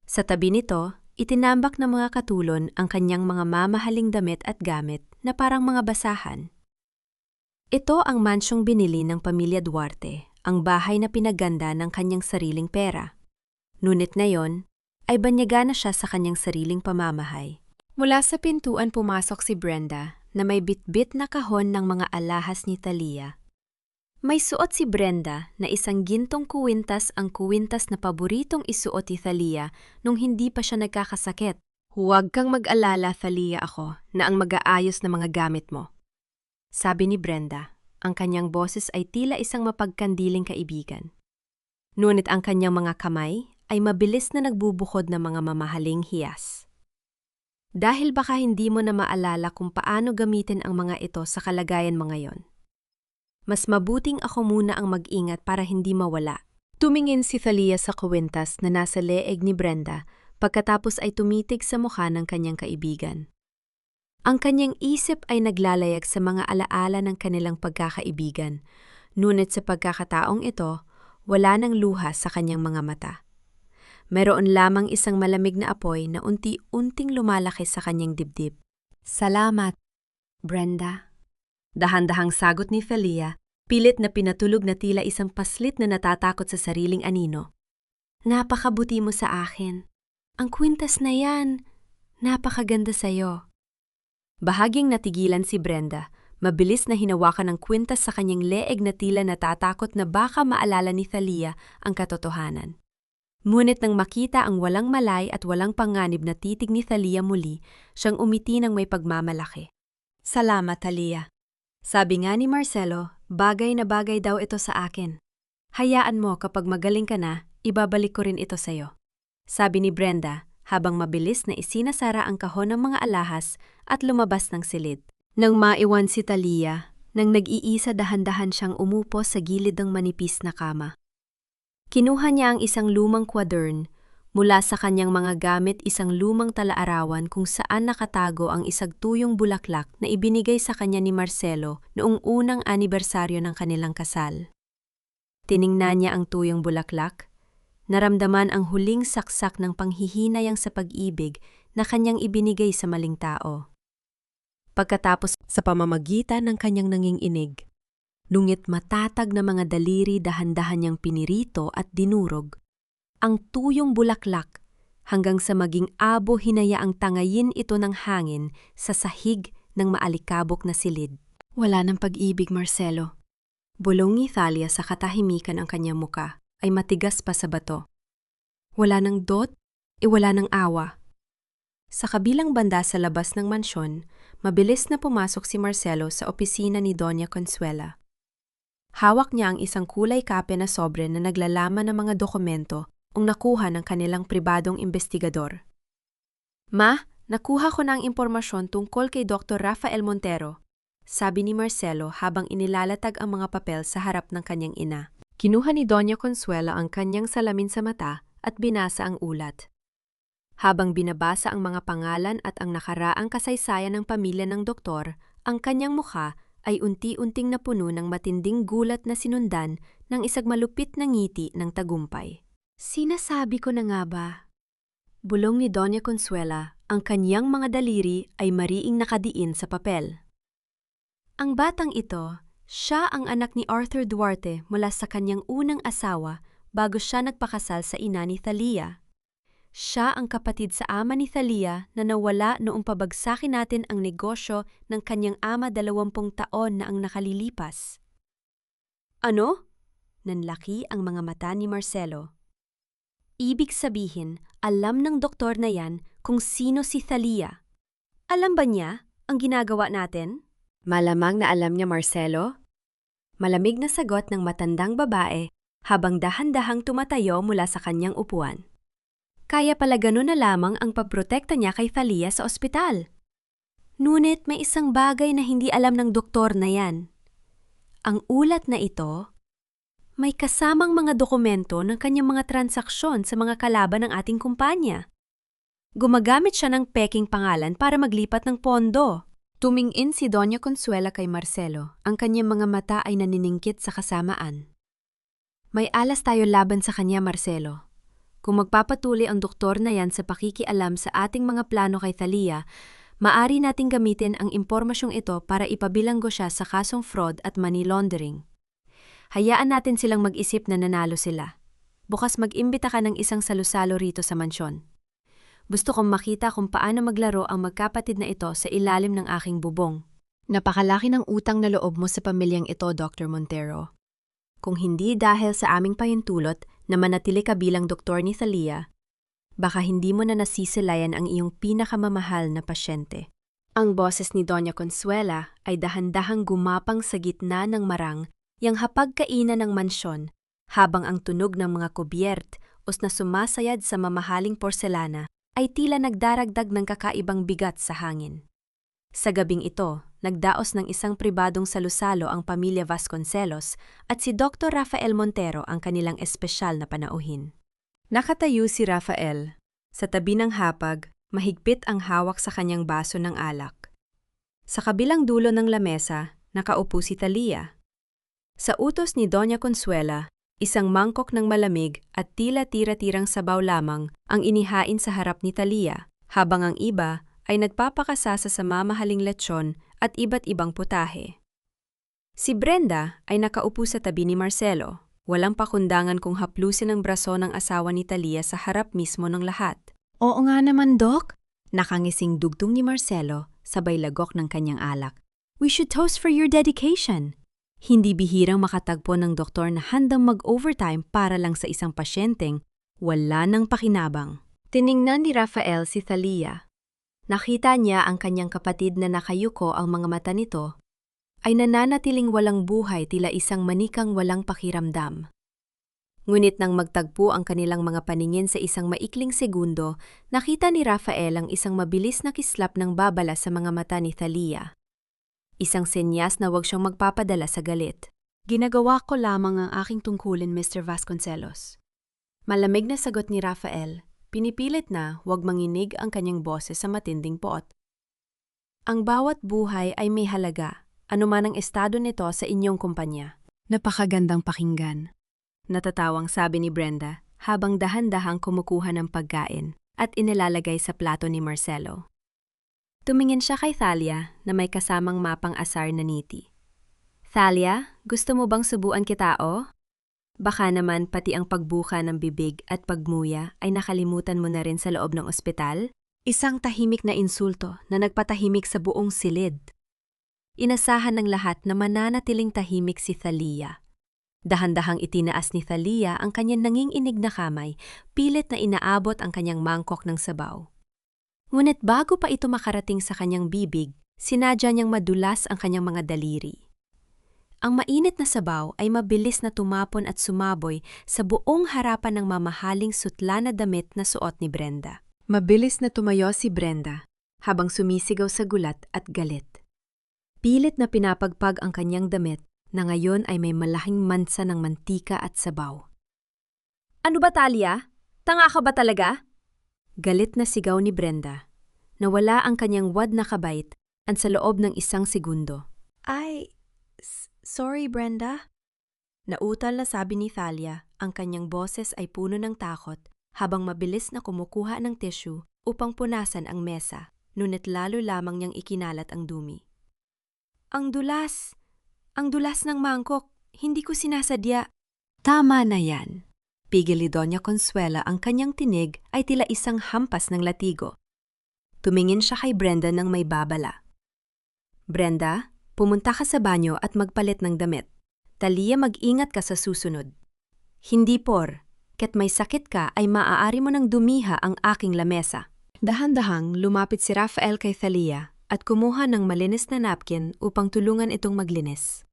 Sa tabi nito, itinambak ng mga katulon ang kanyang mga mamahaling damit at gamit na parang mga basahan. Ito ang mansyong binili ng pamilya Duarte, ang bahay na pinaganda ng kanyang sariling pera. Ngunit ngayon, ay banyaga na siya sa kanyang sariling pamamahay. Mula sa pintuan pumasok si Brenda na may bitbit na kahon ng mga alahas ni Thalia. May suot si Brenda na isang gintong kuwintas, ang kuwintas na paboritong isuot ni Thalia nung hindi pa siya nagkakasakit. Huwag kang mag-alala, Thalia, ako na ang mag-aayos ng mga gamit mo. Sabi ni Brenda, ang kanyang boses ay tila isang mapagkandiling kaibigan. Ngunit ang kanyang mga kamay ay mabilis na nagbubukod ng mga mamahaling hiyas. Dahil baka hindi mo na maalala kung paano gamitin ang mga ito sa kalagayan mo ngayon. Mas mabuting ako muna ang mag-ingat para hindi mawala. Tumingin si Thalia sa kuwintas na nasa leeg ni Brenda pagkatapos ay tumitig sa mukha ng kanyang kaibigan. Ang kanyang isip ay naglalayag sa mga alaala ng kanilang pagkakaibigan, ngunit sa pagkakataong ito, wala nang luha sa kanyang mga mata. Meron lamang isang malamig na apoy na unti-unting lumalaki sa kanyang dibdib. Salamat, Brenda. Dahan-dahang sagot ni Thalia, pilit na pinatulog na tila isang paslit na natatakot sa sariling anino. Napakabuti mo sa akin. Ang kwintas na yan, napakaganda sa'yo. Bahaging natigilan si Brenda, mabilis na hinawakan ng kwintas sa kanyang leeg na tila natatakot na baka maalala ni Thalia ang katotohanan. Ngunit nang makita ang walang malay at walang panganib na titig ni Thalia muli, siyang umiti ng may pagmamalaki. Salamat, Thalia. Sabi nga ni Marcelo, bagay na bagay daw ito sa akin. Hayaan mo kapag magaling ka na, ibabalik ko rin ito sa'yo. Sabi ni Brenda, habang mabilis na isinasara ang kahon ng mga alahas at lumabas ng silid. Nang maiwan si Thalia, nang nag-iisa dahan-dahan siyang umupo sa gilid ng manipis na kama. Kinuha niya ang isang lumang kwadern, mula sa kanyang mga gamit isang lumang talaarawan kung saan nakatago ang isang tuyong bulaklak na ibinigay sa kanya ni Marcelo noong unang anibersaryo ng kanilang kasal. Tiningnan niya ang tuyong bulaklak, naramdaman ang huling saksak ng panghihinayang sa pag-ibig na kanyang ibinigay sa maling tao. Pagkatapos sa pamamagitan ng kanyang nanginginig, nungit matatag na mga daliri dahan-dahan niyang pinirito at dinurog, ang tuyong bulaklak hanggang sa maging abo hinayaang tangayin ito ng hangin sa sahig ng maalikabok na silid. Wala ng pag-ibig, Marcelo. Bulong ni Thalia sa katahimikan ang kanyang muka ay matigas pa sa bato. Wala ng dot, wala ng awa. Sa kabilang banda sa labas ng mansyon, mabilis na pumasok si Marcelo sa opisina ni Doña Consuela. Hawak niya ang isang kulay kape na sobre na naglalaman ng mga dokumento ang nakuha ng kanilang pribadong investigador. Ma, nakuha ko na ang impormasyon tungkol kay Dr. Rafael Montero, sabi ni Marcelo habang inilalatag ang mga papel sa harap ng kanyang ina. Kinuha ni Doña Consuela ang kanyang salamin sa mata at binasa ang ulat. Habang binabasa ang mga pangalan at ang nakaraang kasaysayan ng pamilya ng doktor, ang kanyang mukha ay unti-unting napuno ng matinding gulat na sinundan ng isang malupit na ngiti ng tagumpay. Sinasabi ko na nga ba? Bulong ni Doña Consuela, ang kanyang mga daliri ay mariing nakadiin sa papel. Ang batang ito, siya ang anak ni Arthur Duarte mula sa kanyang unang asawa bago siya nagpakasal sa ina ni Thalia. Siya ang kapatid sa ama ni Thalia na nawala noong pabagsakin natin ang negosyo ng kanyang ama 20 taon na ang nakalilipas. Ano? Nanlaki ang mga mata ni Marcelo. Ibig sabihin, alam ng doktor na yan kung sino si Thalia. Alam ba niya ang ginagawa natin? Malamang na alam niya, Marcelo. Malamig na sagot ng matandang babae habang dahan-dahang tumatayo mula sa kanyang upuan. Kaya pala gano'n na lamang ang pagprotekta niya kay Thalia sa ospital. Ngunit may isang bagay na hindi alam ng doktor na yan. Ang ulat na ito, may kasamang mga dokumento ng kanyang mga transaksyon sa mga kalaban ng ating kumpanya. Gumagamit siya ng peking pangalan para maglipat ng pondo. Tumingin si Doña Consuela kay Marcelo. Ang kanyang mga mata ay naniningkit sa kasamaan. May alas tayo laban sa kanya, Marcelo. Kung magpapatuloy ang doktor na yan sa pakikialam sa ating mga plano kay Thalia, maari nating gamitin ang impormasyong ito para ipabilanggo siya sa kasong fraud at money laundering. Hayaan natin silang mag-isip na nanalo sila. Bukas mag-imbita ka ng isang salusalo rito sa mansyon. Gusto kong makita kung paano maglaro ang magkapatid na ito sa ilalim ng aking bubong. Napakalaki ng utang na loob mo sa pamilyang ito, Dr. Montero. Kung hindi dahil sa aming pahintulot na manatili ka bilang doktor ni Thalia, baka hindi mo na nasisilayan ang iyong pinakamamahal na pasyente. Ang boses ni Doña Consuela ay dahan-dahang gumapang sa gitna ng marang yang hapagkainan ng mansyon habang ang tunog ng mga kubyert na sumasayad sa mamahaling porselana ay tila nagdaragdag ng kakaibang bigat sa hangin. Sa gabing ito, nagdaos ng isang pribadong salusalo ang pamilya Vasconcelos at si Dr. Rafael Montero ang kanilang espesyal na panauhin. Nakatayo si Rafael. Sa tabi ng hapag, mahigpit ang hawak sa kanyang baso ng alak. Sa kabilang dulo ng lamesa, nakaupo si Thalia. Sa utos ni Doña Consuela, isang mangkok ng malamig at tila tira-tirang sabaw lamang ang inihain sa harap ni Thalia, habang ang iba ay nagpapakasasa sa mamahaling lechon at iba't ibang putahe. Si Brenda ay nakaupo sa tabi ni Marcelo, walang pakundangan kung haplusin ang braso ng asawa ni Thalia sa harap mismo ng lahat. Oo nga naman, Doc. Nakangising dugtong ni Marcelo, sabay lagok ng kanyang alak. We should toast for your dedication. Hindi bihirang makatagpo ng doktor na handang mag-overtime para lang sa isang pasyenteng wala nang pakinabang. Tiningnan ni Rafael si Thalia. Nakita niya ang kanyang kapatid na nakayuko, ang mga mata nito ay nananatiling walang buhay, tila isang manikang walang pakiramdam. Ngunit nang magtagpo ang kanilang mga paningin sa isang maikling segundo, nakita ni Rafael ang isang mabilis na kislap ng babala sa mga mata ni Thalia. Isang senyas na huwag siyang magpapadala sa galit. Ginagawa ko lamang ang aking tungkulin, Mr. Vasconcelos. Malamig na sagot ni Rafael. Pinipilit na huwag manginig ang kanyang boses sa matinding poot. Ang bawat buhay ay may halaga, anuman ang estado nito sa inyong kumpanya. Napakagandang pakinggan. Natatawang sabi ni Brenda habang dahan-dahang kumukuha ng pagkain at inilalagay sa plato ni Marcelo. Tumingin siya kay Thalia na may kasamang mapang asar na niti. Thalia, gusto mo bang subuan kita o? Baka naman pati ang pagbuka ng bibig at pagmuya ay nakalimutan mo na rin sa loob ng ospital? Isang tahimik na insulto na nagpatahimik sa buong silid. Inasahan ng lahat na mananatiling tahimik si Thalia. Dahan-dahang itinaas ni Thalia ang kanyang nanginginig na kamay, pilit na inaabot ang kanyang mangkok ng sabaw. Ngunit bago pa ito makarating sa kanyang bibig, sinadya niyang madulas ang kanyang mga daliri. Ang mainit na sabaw ay mabilis na tumapon at sumaboy sa buong harapan ng mamahaling sutla na damit na suot ni Brenda. Mabilis na tumayo si Brenda habang sumisigaw sa gulat at galit. Pilit na pinapagpag ang kanyang damit na ngayon ay may malaking mansa ng mantika at sabaw. Ano ba, Thalia? Tanga ka ba talaga? Galit na sigaw ni Brenda. Nawala ang kanyang wad na kabait at sa loob ng isang segundo. Sorry, Brenda. Nautal na sabi ni Thalia, ang kanyang boses ay puno ng takot habang mabilis na kumukuha ng tissue upang punasan ang mesa, ngunit lalo lamang niyang ikinalat ang dumi. Ang dulas! Ang dulas ng mangkok! Hindi ko sinasadya. Tama na yan. Pigil ni Doña Consuela, ang kanyang tinig ay tila isang hampas ng latigo. Tumingin siya kay Brenda nang may babala. Brenda, pumunta ka sa banyo at magpalit ng damit. Thalia, mag-ingat ka sa susunod. Hindi por, ket may sakit ka ay maaari mo nang dumiha ang aking lamesa. Dahan-dahang lumapit si Rafael kay Thalia at kumuha ng malinis na napkin upang tulungan itong maglinis.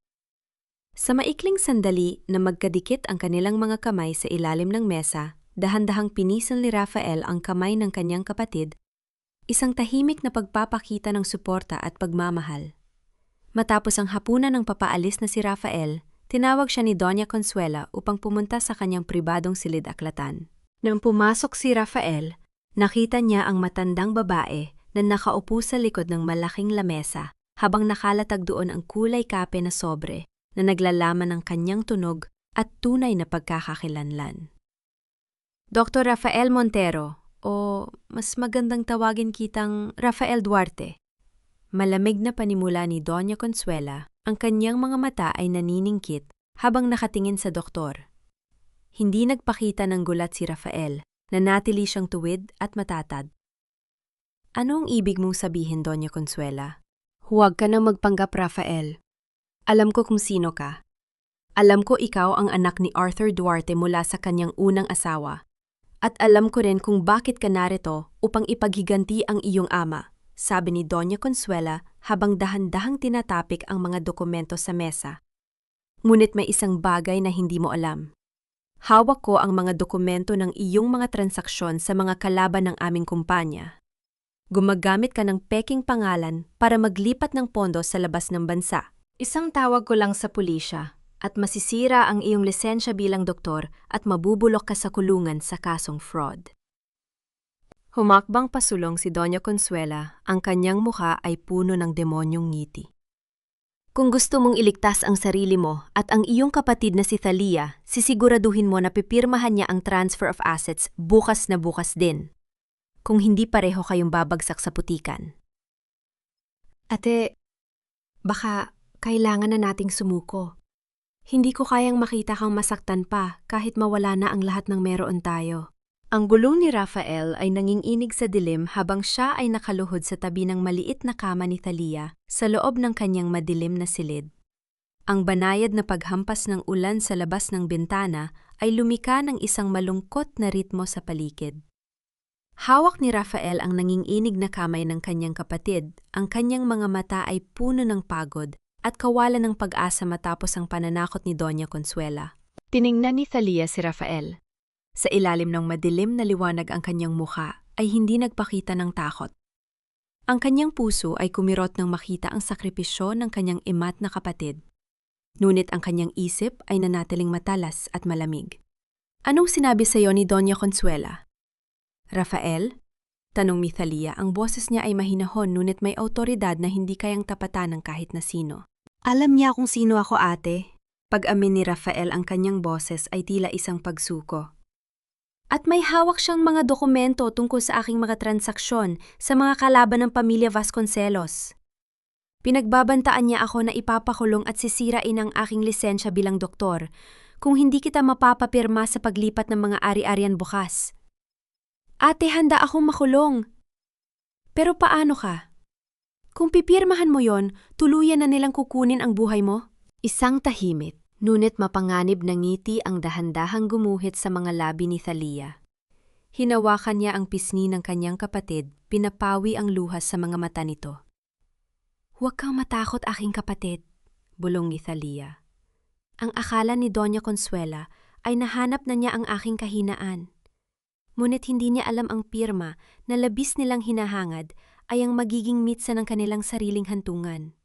Sa maikling sandali na magkadikit ang kanilang mga kamay sa ilalim ng mesa, dahan-dahang pinisil ni Rafael ang kamay ng kanyang kapatid, isang tahimik na pagpapakita ng suporta at pagmamahal. Matapos ang hapunan ng papaalis na si Rafael, tinawag siya ni Doña Consuela upang pumunta sa kanyang pribadong silid-aklatan. Nang pumasok si Rafael, nakita niya ang matandang babae na nakaupo sa likod ng malaking lamesa habang nakalatag doon ang kulay kape na sobre na naglalaman ng kanyang tunog at tunay na pagkakakilanlan. Dr. Rafael Montero, o mas magandang tawagin kitang Rafael Duarte. Malamig na panimula ni Doña Consuela, ang kanyang mga mata ay naniningkit habang nakatingin sa doktor. Hindi nagpakita ng gulat si Rafael, nanatili siyang tuwid at matatag. Ano ang ibig mong sabihin, Doña Consuela? Huwag ka na magpanggap, Rafael. Alam ko kung sino ka. Alam ko ikaw ang anak ni Arthur Duarte mula sa kanyang unang asawa. At alam ko rin kung bakit ka narito upang ipaghiganti ang iyong ama, sabi ni Doña Consuela habang dahan-dahang tinatapik ang mga dokumento sa mesa. Ngunit may isang bagay na hindi mo alam. Hawak ko ang mga dokumento ng iyong mga transaksyon sa mga kalaban ng aming kumpanya. Gumagamit ka ng peking pangalan para maglipat ng pondo sa labas ng bansa. Isang tawag ko lang sa pulisya at masisira ang iyong lisensya bilang doktor at mabubulok ka sa kulungan sa kasong fraud. Humakbang pasulong si Doña Consuela, ang kanyang mukha ay puno ng demonyong ngiti. Kung gusto mong iligtas ang sarili mo at ang iyong kapatid na si Thalia, sisiguraduhin mo na pipirmahan niya ang transfer of assets bukas na bukas din. Kung hindi pareho kayong babagsak sa putikan. Ate, baka kailangan na nating sumuko. Hindi ko kayang makita kang masaktan pa kahit mawala na ang lahat ng meron tayo. Ang gulong ni Rafael ay nanginginig sa dilim habang siya ay nakaluhod sa tabi ng maliit na kama ni Thalia sa loob ng kanyang madilim na silid. Ang banayad na paghampas ng ulan sa labas ng bintana ay lumika ng isang malungkot na ritmo sa paligid. Hawak ni Rafael ang nanginginig na kamay ng kanyang kapatid, ang kanyang mga mata ay puno ng pagod at kawalan ng pag-asa matapos ang pananakot ni Doña Consuela. Tiningnan ni Thalia si Rafael. Sa ilalim ng madilim na liwanag ang kanyang mukha ay hindi nagpakita ng takot. Ang kanyang puso ay kumirot nang makita ang sakripisyo ng kanyang imat na kapatid. Ngunit ang kanyang isip ay nanatiling matalas at malamig. Anong sinabi sa iyo ni Doña Consuela? Rafael? Tanong ni Thalia, ang boses niya ay mahinahon ngunit may awtoridad na hindi kayang tapatan ng kahit na sino. Alam niya kung sino ako, ate. Pag-amin ni Rafael ang kanyang boses ay tila isang pagsuko. At may hawak siyang mga dokumento tungkol sa aking mga transaksyon sa mga kalaban ng pamilya Vasconcelos. Pinagbabantaan niya ako na ipapakulong at sisirain ang aking lisensya bilang doktor kung hindi kita mapapapirma sa paglipat ng mga ari-arian bukas. Ate, handa akong makulong. Pero paano ka? Kung pipirmahan mo yon, tuluyan na nilang kukunin ang buhay mo? Isang tahimik. Ngunit mapanganib na ngiti ang dahan-dahang gumuhit sa mga labi ni Thalia. Hinawakan niya ang pisngi ng kanyang kapatid, pinapawi ang luha sa mga mata nito. Huwag kang matakot, aking kapatid, bulong ni Thalia. Ang akala ni Doña Consuela ay nahanap na niya ang aking kahinaan. Ngunit hindi niya alam ang pirma na labis nilang hinahangad ay ang magiging mitsa ng kanilang sariling hantungan.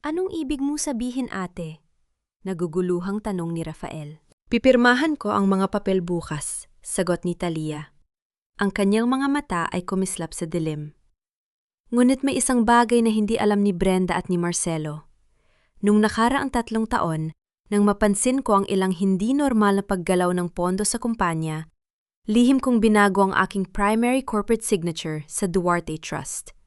Anong ibig mo sabihin, ate? Naguguluhang tanong ni Rafael. Pipirmahan ko ang mga papel bukas, sagot ni Thalia. Ang kanyang mga mata ay kumislap sa dilim. Ngunit may isang bagay na hindi alam ni Brenda at ni Marcelo. Nung nakaraang 3 taon, nang mapansin ko ang ilang hindi normal na paggalaw ng pondo sa kumpanya, lihim kong binago ang aking primary corporate signature sa Duarte Trust.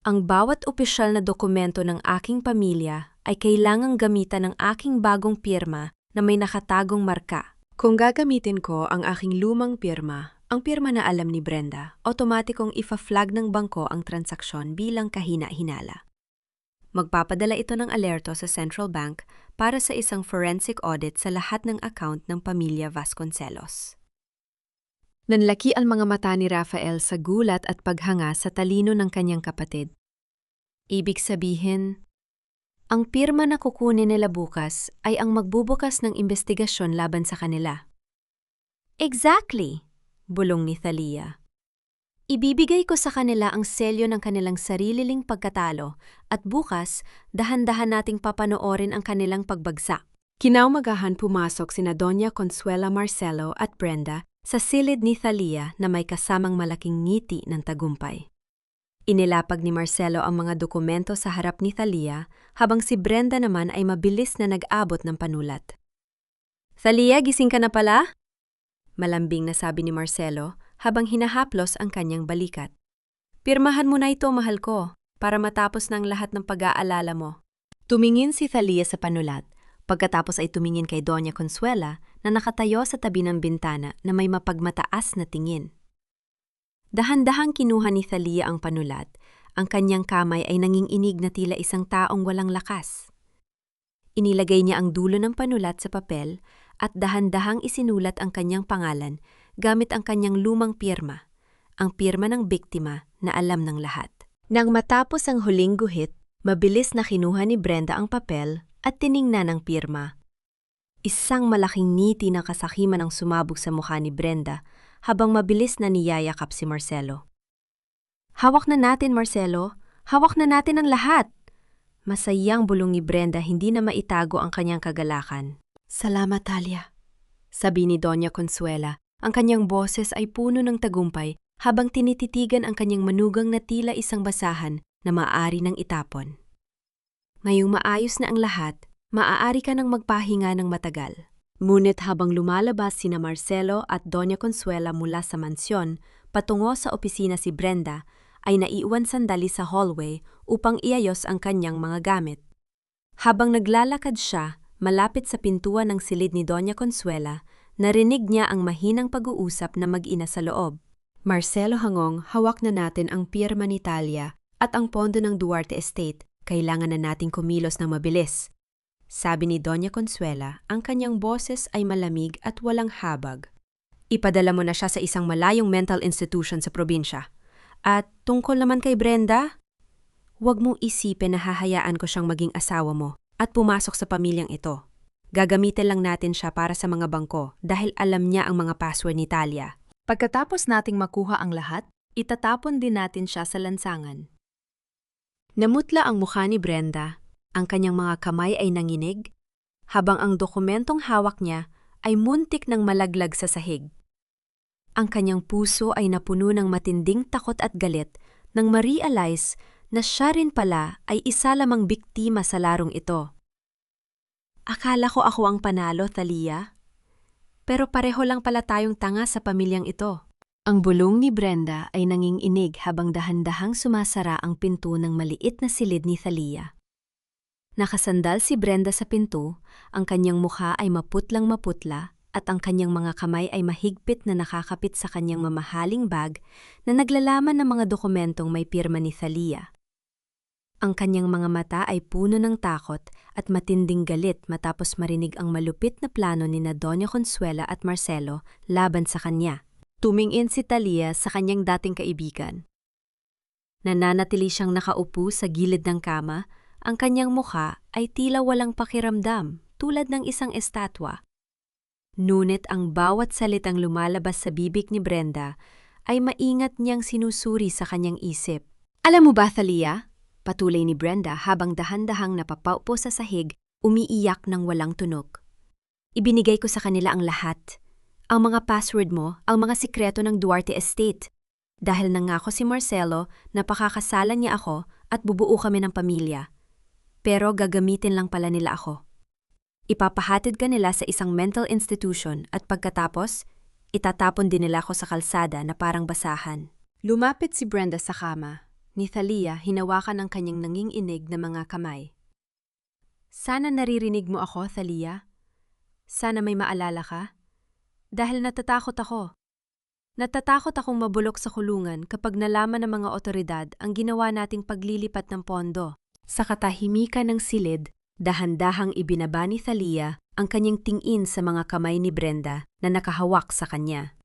Ang bawat opisyal na dokumento ng aking pamilya ay kailangang gamitan ng aking bagong pirma na may nakatagong marka. Kung gagamitin ko ang aking lumang pirma, ang pirma na alam ni Brenda, otomatikong ifa-flag ng bangko ang transaksyon bilang kahina-hinala. Magpapadala ito ng alerto sa Central Bank para sa isang forensic audit sa lahat ng account ng pamilya Vasconcelos. Nanlaki ang mga mata ni Rafael sa gulat at paghanga sa talino ng kanyang kapatid. Ibig sabihin, ang pirma na kukunin nila bukas ay ang magbubukas ng investigasyon laban sa kanila. Exactly, bulong ni Thalia. Ibibigay ko sa kanila ang selyo ng kanilang sariling pagkatalo at bukas dahan-dahan nating papanoorin ang kanilang pagbagsak. Kinaumagahan pumasok sina Doña Consuela Marcelo at Brenda sa silid ni Thalia na may kasamang malaking ngiti ng tagumpay. Inilapag ni Marcelo ang mga dokumento sa harap ni Thalia habang si Brenda naman ay mabilis na nag-abot ng panulat. Thalia, gising ka na pala? Malambing na sabi ni Marcelo habang hinahaplos ang kanyang balikat. Pirmahan mo na ito, mahal ko, para matapos na ang lahat ng pag-aalala mo. Tumingin si Thalia sa panulat, pagkatapos ay tumingin kay Doña Consuela na nakatayo sa tabi ng bintana na may mapagmataas na tingin. Dahan-dahang kinuha ni Thalia ang panulat, ang kanyang kamay ay nanginginig na tila isang taong walang lakas. Inilagay niya ang dulo ng panulat sa papel at dahan-dahang isinulat ang kanyang pangalan gamit ang kanyang lumang pirma, ang pirma ng biktima na alam ng lahat. Nang matapos ang huling guhit, mabilis na kinuha ni Brenda ang papel at tiningnan ang pirma. Isang malaking ngiti ng kasakiman ang sumabog sa mukha ni Brenda habang mabilis na niyayakap si Marcelo. Hawak na natin, Marcelo. Hawak na natin ang lahat. Masayang bulong ni Brenda, hindi na maitago ang kanyang kagalakan. Salamat, Thalia, sabi ni Doña Consuela. Ang kanyang boses ay puno ng tagumpay habang tinititigan ang kanyang manugang na tila isang basahan na maaari ng itapon. Ngayong maayos na ang lahat, maaari ka nang magpahinga ng matagal. Ngunit habang lumalabas sina Marcelo at Doña Consuela mula sa mansyon, patungo sa opisina si Brenda, ay naiwan sandali sa hallway upang iayos ang kanyang mga gamit. Habang naglalakad siya, malapit sa pintuan ng silid ni Doña Consuela, narinig niya ang mahinang pag-uusap na mag-ina sa loob. Marcelo Hangong, hawak na natin ang pirma ni Thalia at ang pondo ng Duarte Estate. Kailangan na nating kumilos ng mabilis. Sabi ni Doña Consuela, ang kanyang boses ay malamig at walang habag. Ipadala mo na siya sa isang malayong mental institution sa probinsya. At tungkol naman kay Brenda, huwag mong isipin na hahayaan ko siyang maging asawa mo at pumasok sa pamilyang ito. Gagamitin lang natin siya para sa mga bangko dahil alam niya ang mga password ni Thalia. Pagkatapos nating makuha ang lahat, itatapon din natin siya sa lansangan. Namutla ang mukha ni Brenda, ang kanyang mga kamay ay nanginig, habang ang dokumentong hawak niya ay muntik ng malaglag sa sahig. Ang kanyang puso ay napuno ng matinding takot at galit nang ma-realize na siya rin pala ay isa lamang biktima sa larong ito. Akala ko ako ang panalo, Thalia. Pero pareho lang pala tayong tanga sa pamilyang ito. Ang bulong ni Brenda ay nanginginig habang dahan-dahang sumasara ang pinto ng maliit na silid ni Thalia. Nakasandal si Brenda sa pinto, ang kanyang mukha ay maputlang maputla at ang kanyang mga kamay ay mahigpit na nakakapit sa kanyang mamahaling bag na naglalaman ng mga dokumentong may pirma ni Thalia. Ang kanyang mga mata ay puno ng takot at matinding galit matapos marinig ang malupit na plano ni na Doña Consuela at Marcelo laban sa kanya. Tumingin si Thalia sa kanyang dating kaibigan. Nananatili siyang nakaupo sa gilid ng kama, ang kanyang mukha ay tila walang pakiramdam tulad ng isang estatwa. Ngunit ang bawat salitang lumalabas sa bibig ni Brenda ay maingat niyang sinusuri sa kanyang isip. Alam mo ba, Thalia? Patuloy ni Brenda habang dahan-dahang napapaupo sa sahig, umiiyak ng walang tunog. Ibinigay ko sa kanila ang lahat. Ang mga password mo, ang mga sikreto ng Duarte Estate. Dahil nangako si Marcelo na pakakasalan niya ako at bubuo kami ng pamilya. Pero gagamitin lang pala nila ako. Ipapahatid ka nila sa isang mental institution at pagkatapos, itatapon din nila ako sa kalsada na parang basahan. Lumapit si Brenda sa kama. Ni Thalia hinawakan ang kanyang nanginginig na mga kamay. Sana naririnig mo ako, Thalia. Sana may maalala ka. Dahil natatakot ako. Natatakot akong mabulok sa kulungan kapag nalaman ng mga otoridad ang ginawa nating paglilipat ng pondo. Sa katahimikan ng silid, dahan-dahang ibinaba ni Thalia ang kanyang tingin sa mga kamay ni Brenda na nakahawak sa kanya.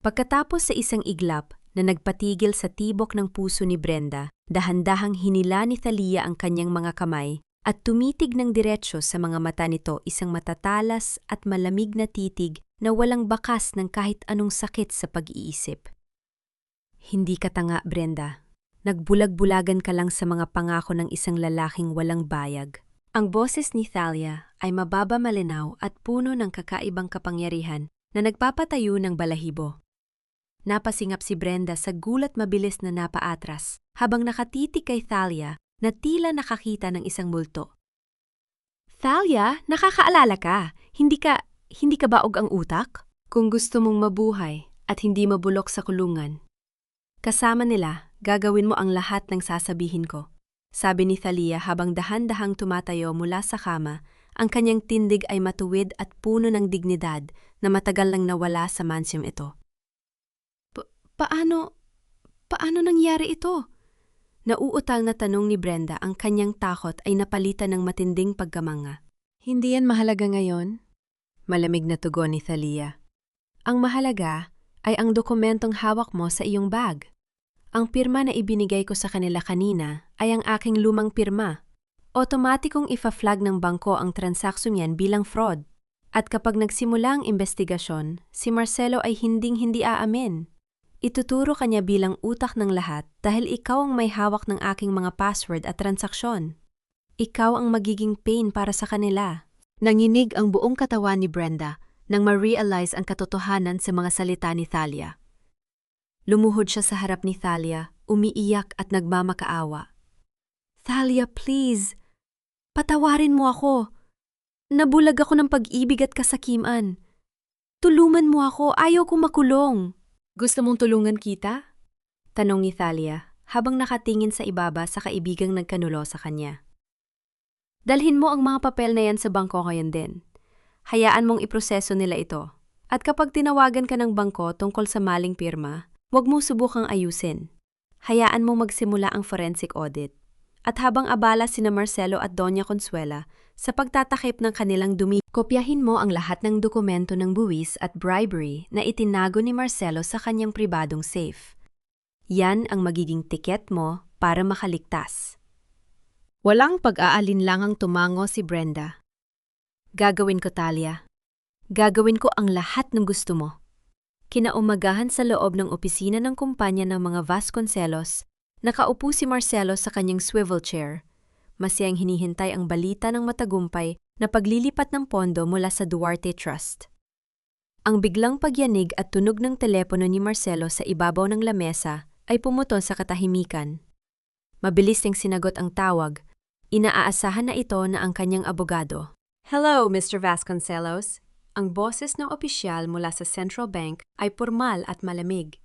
Pagkatapos sa isang iglap, na nagpatigil sa tibok ng puso ni Brenda, dahan-dahang hinila ni Thalia ang kanyang mga kamay at tumitig ng diretsyo sa mga mata nito isang matatalas at malamig na titig na walang bakas ng kahit anong sakit sa pag-iisip. Hindi ka tanga, Brenda. Nagbulag-bulagan ka lang sa mga pangako ng isang lalaking walang bayag. Ang boses ni Thalia ay mababa malinaw at puno ng kakaibang kapangyarihan na nagpapatayo ng balahibo. Napasingap si Brenda sa gulat mabilis na napaatras habang nakatitig kay Thalia na tila nakakita ng isang multo. Thalia, nakakaalala ka. Hindi ka baog ang utak? Kung gusto mong mabuhay at hindi mabulok sa kulungan, kasama nila, gagawin mo ang lahat ng sasabihin ko. Sabi ni Thalia habang dahan-dahang tumatayo mula sa kama, ang kanyang tindig ay matuwid at puno ng dignidad na matagal nang nawala sa mansyong ito. Paano nangyari ito? Nauutal na tanong ni Brenda, ang kanyang takot ay napalitan ng matinding pagkamanga. Hindi yan mahalaga ngayon? Malamig na tugon ni Thalia. Ang mahalaga ay ang dokumentong hawak mo sa iyong bag. Ang pirma na ibinigay ko sa kanila kanina ay ang aking lumang pirma. Otomatikong ifa-flag ng bangko ang transaksyon yan bilang fraud. At kapag nagsimula ang investigasyon, si Marcelo ay hinding-hindi aamin. Ituturo kanya bilang utak ng lahat dahil ikaw ang may hawak ng aking mga password at transaksyon. Ikaw ang magiging pain para sa kanila. Nanginig ang buong katawan ni Brenda nang ma-realize ang katotohanan sa mga salita ni Thalia. Lumuhod siya sa harap ni Thalia, umiiyak at nagmamakaawa. Thalia, please! Patawarin mo ako! Nabulag ako ng pag-ibig at kasakiman. Tulungan mo ako, ayaw kong makulong. Gusto mong tulungan kita? Tanong ni Thalia habang nakatingin sa ibaba sa kaibigang nagkanulo sa kanya. Dalhin mo ang mga papel na yan sa bangko ngayon din. Hayaan mong iproseso nila ito. At kapag tinawagan ka ng bangko tungkol sa maling pirma, huwag mo subukang ayusin. Hayaan mong magsimula ang forensic audit. At habang abala sina Marcelo at Doña Consuela sa pagtatakip ng kanilang dumi, kopyahin mo ang lahat ng dokumento ng buwis at bribery na itinago ni Marcelo sa kanyang pribadong safe. Yan ang magiging tiket mo para makaligtas. Walang pag-aalinlangang tumango si Brenda. Gagawin ko, Thalia. Gagawin ko ang lahat ng gusto mo. Kinaumagahan sa loob ng opisina ng kumpanya ng mga Vasconcelos, nakaupo si Marcelo sa kanyang swivel chair. Masayang hinihintay ang balita ng matagumpay na paglilipat ng pondo mula sa Duarte Trust. Ang biglang pagyanig at tunog ng telepono ni Marcelo sa ibabaw ng lamesa ay pumuton sa katahimikan. Mabilis niyang sinagot ang tawag. Inaasahan na ito na ang kanyang abogado. Hello, Mr. Vasconcelos. Ang boses ng opisyal mula sa Central Bank ay pormal at malamig.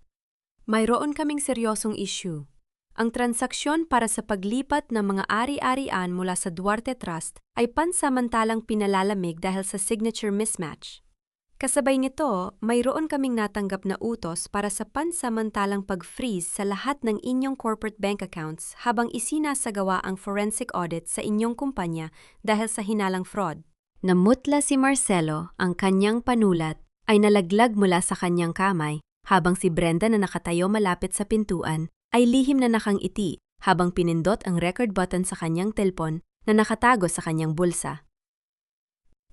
Mayroon kaming seryosong issue. Ang transaksyon para sa paglipat ng mga ari-arian mula sa Duarte Trust ay pansamantalang pinalalamig dahil sa signature mismatch. Kasabay nito, mayroon kaming natanggap na utos para sa pansamantalang pag-freeze sa lahat ng inyong corporate bank accounts habang isinasagawa ang forensic audit sa inyong kumpanya dahil sa hinalang fraud. Namutla si Marcelo, ang kanyang panulat ay nalaglag mula sa kanyang kamay habang si Brenda na nakatayo malapit sa pintuan ay lihim na nakangiti habang pinindot ang record button sa kanyang telpon na nakatago sa kanyang bulsa.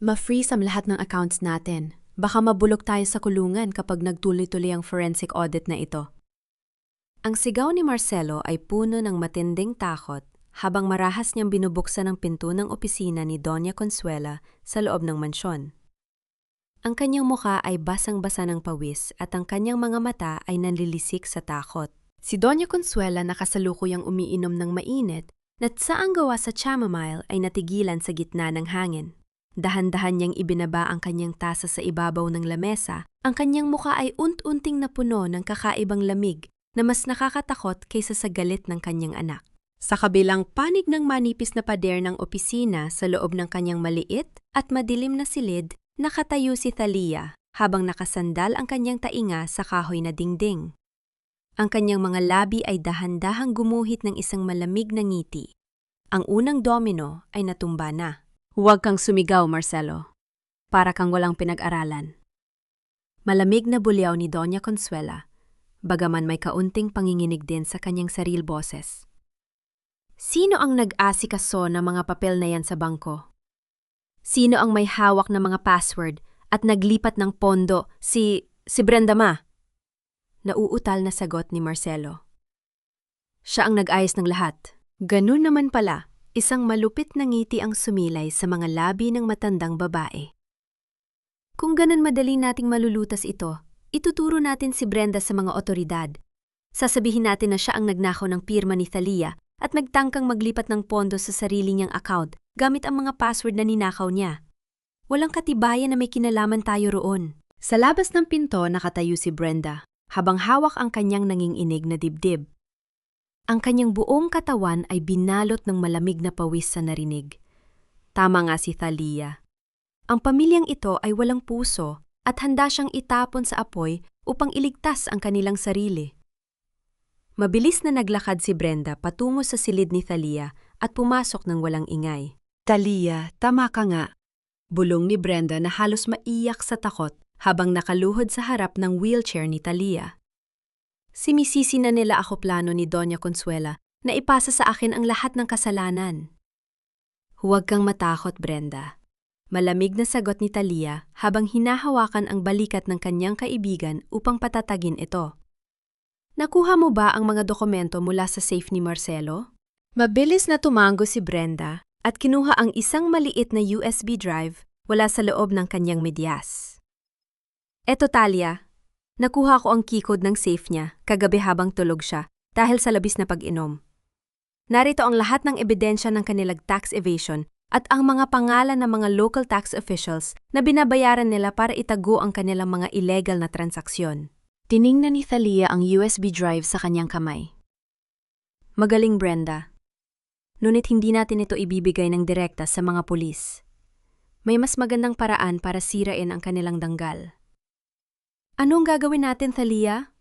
Ma-freeze ang lahat ng accounts natin. Baka mabulok tayo sa kulungan kapag nagtuloy-tuloy ang forensic audit na ito. Ang sigaw ni Marcelo ay puno ng matinding takot habang marahas niyang binubuksan ang pinto ng opisina ni Doña Consuela sa loob ng mansyon. Ang kanyang muka ay basang-basa ng pawis at ang kanyang mga mata ay nanlilisik sa takot. Si Doña Consuela na kasalukuyang umiinom ng mainit na saang gawa sa chamomile ay natigilan sa gitna ng hangin. Dahan-dahan niyang ibinaba ang kanyang tasa sa ibabaw ng lamesa. Ang kanyang muka ay unt-unting napuno ng kakaibang lamig na mas nakakatakot kaysa sa galit ng kanyang anak. Sa kabilang panig ng manipis na pader ng opisina sa loob ng kanyang maliit at madilim na silid, nakatayo si Thalia habang nakasandal ang kanyang tainga sa kahoy na dingding. Ang kanyang mga labi ay dahan-dahang gumuhit ng isang malamig na ngiti. Ang unang domino ay natumba na. Huwag kang sumigaw, Marcelo. Para kang walang pinag-aralan. Malamig na bulyaw ni Doña Consuela, bagaman may kaunting panginginig din sa kanyang saril boses. Sino ang nag-asikaso ng mga papel na yan sa bangko? Sino ang may hawak ng mga password at naglipat ng pondo? Si Brenda Ma. Nauutal na sagot ni Marcelo. Siya ang nag-ayos ng lahat. Ganun naman pala. Isang malupit na ngiti ang sumilay sa mga labi ng matandang babae. Kung ganun madali nating malulutas ito, ituturo natin si Brenda sa mga otoridad. Sasabihin natin na siya ang nagnakaw ng pirma ni Thalia at nagtangkang maglipat ng pondo sa sarili niyang account gamit ang mga password na ninakaw niya. Walang katibayan na may kinalaman tayo roon. Sa labas ng pinto nakatayo si Brenda, habang hawak ang kanyang nanginginig na dibdib. Ang kanyang buong katawan ay binalot ng malamig na pawis sa narinig. Tama nga si Thalia. Ang pamilyang ito ay walang puso at handa siyang itapon sa apoy upang iligtas ang kanilang sarili. Mabilis na naglakad si Brenda patungo sa silid ni Thalia at pumasok ng walang ingay. Thalia, tama ka nga. Bulong ni Brenda na halos maiyak sa takot habang nakaluhod sa harap ng wheelchair ni Thalia. Sinisisi na nila ako plano ni Doña Consuela na ipasa sa akin ang lahat ng kasalanan. Huwag kang matakot, Brenda. Malamig na sagot ni Thalia habang hinahawakan ang balikat ng kanyang kaibigan upang patatagin ito. Nakuha mo ba ang mga dokumento mula sa safe ni Marcelo? Mabilis na tumango si Brenda at kinuha ang isang maliit na USB drive wala sa loob ng kanyang medyas. Eto Thalia, nakuha ko ang keycode ng safe niya kagabi habang tulog siya dahil sa labis na pag-inom. Narito ang lahat ng ebidensya ng kanilang tax evasion at ang mga pangalan ng mga local tax officials na binabayaran nila para itago ang kanilang mga illegal na transaksyon. Tiningnan ni Thalia ang USB drive sa kanyang kamay. Magaling, Brenda. Ngunit hindi natin ito ibibigay ng direkta sa mga pulis. May mas magandang paraan para sirain ang kanilang danggal. Anong gagawin natin, Thalia?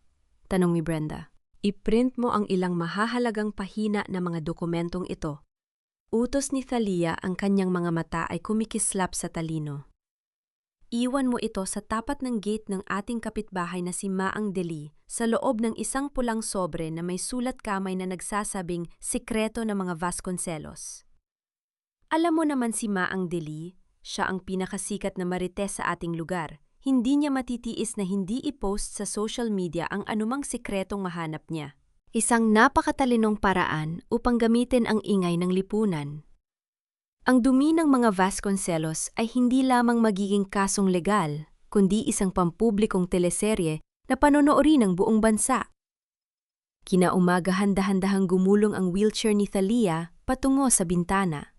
Tanong ni Brenda. I-print mo ang ilang mahahalagang pahina ng mga dokumentong ito. Utos ni Thalia ang kanyang mga mata ay kumikislap sa talino. Iwan mo ito sa tapat ng gate ng ating kapitbahay na si Maang Deli sa loob ng isang pulang sobre na may sulat kamay na nagsasabing sikreto ng mga Vasconcelos. Alam mo naman si Maang Deli, siya ang pinakasikat na marites sa ating lugar. Hindi niya matitiis na hindi i-post sa social media ang anumang sikretong mahanap niya. Isang napakatalinong paraan upang gamitin ang ingay ng lipunan. Ang dumi ng mga Vasconcelos ay hindi lamang magiging kasong legal, kundi isang pampublikong teleserye na panonoorin ng buong bansa. Kinaumagahan dahan-dahang gumulong ang wheelchair ni Thalia patungo sa bintana.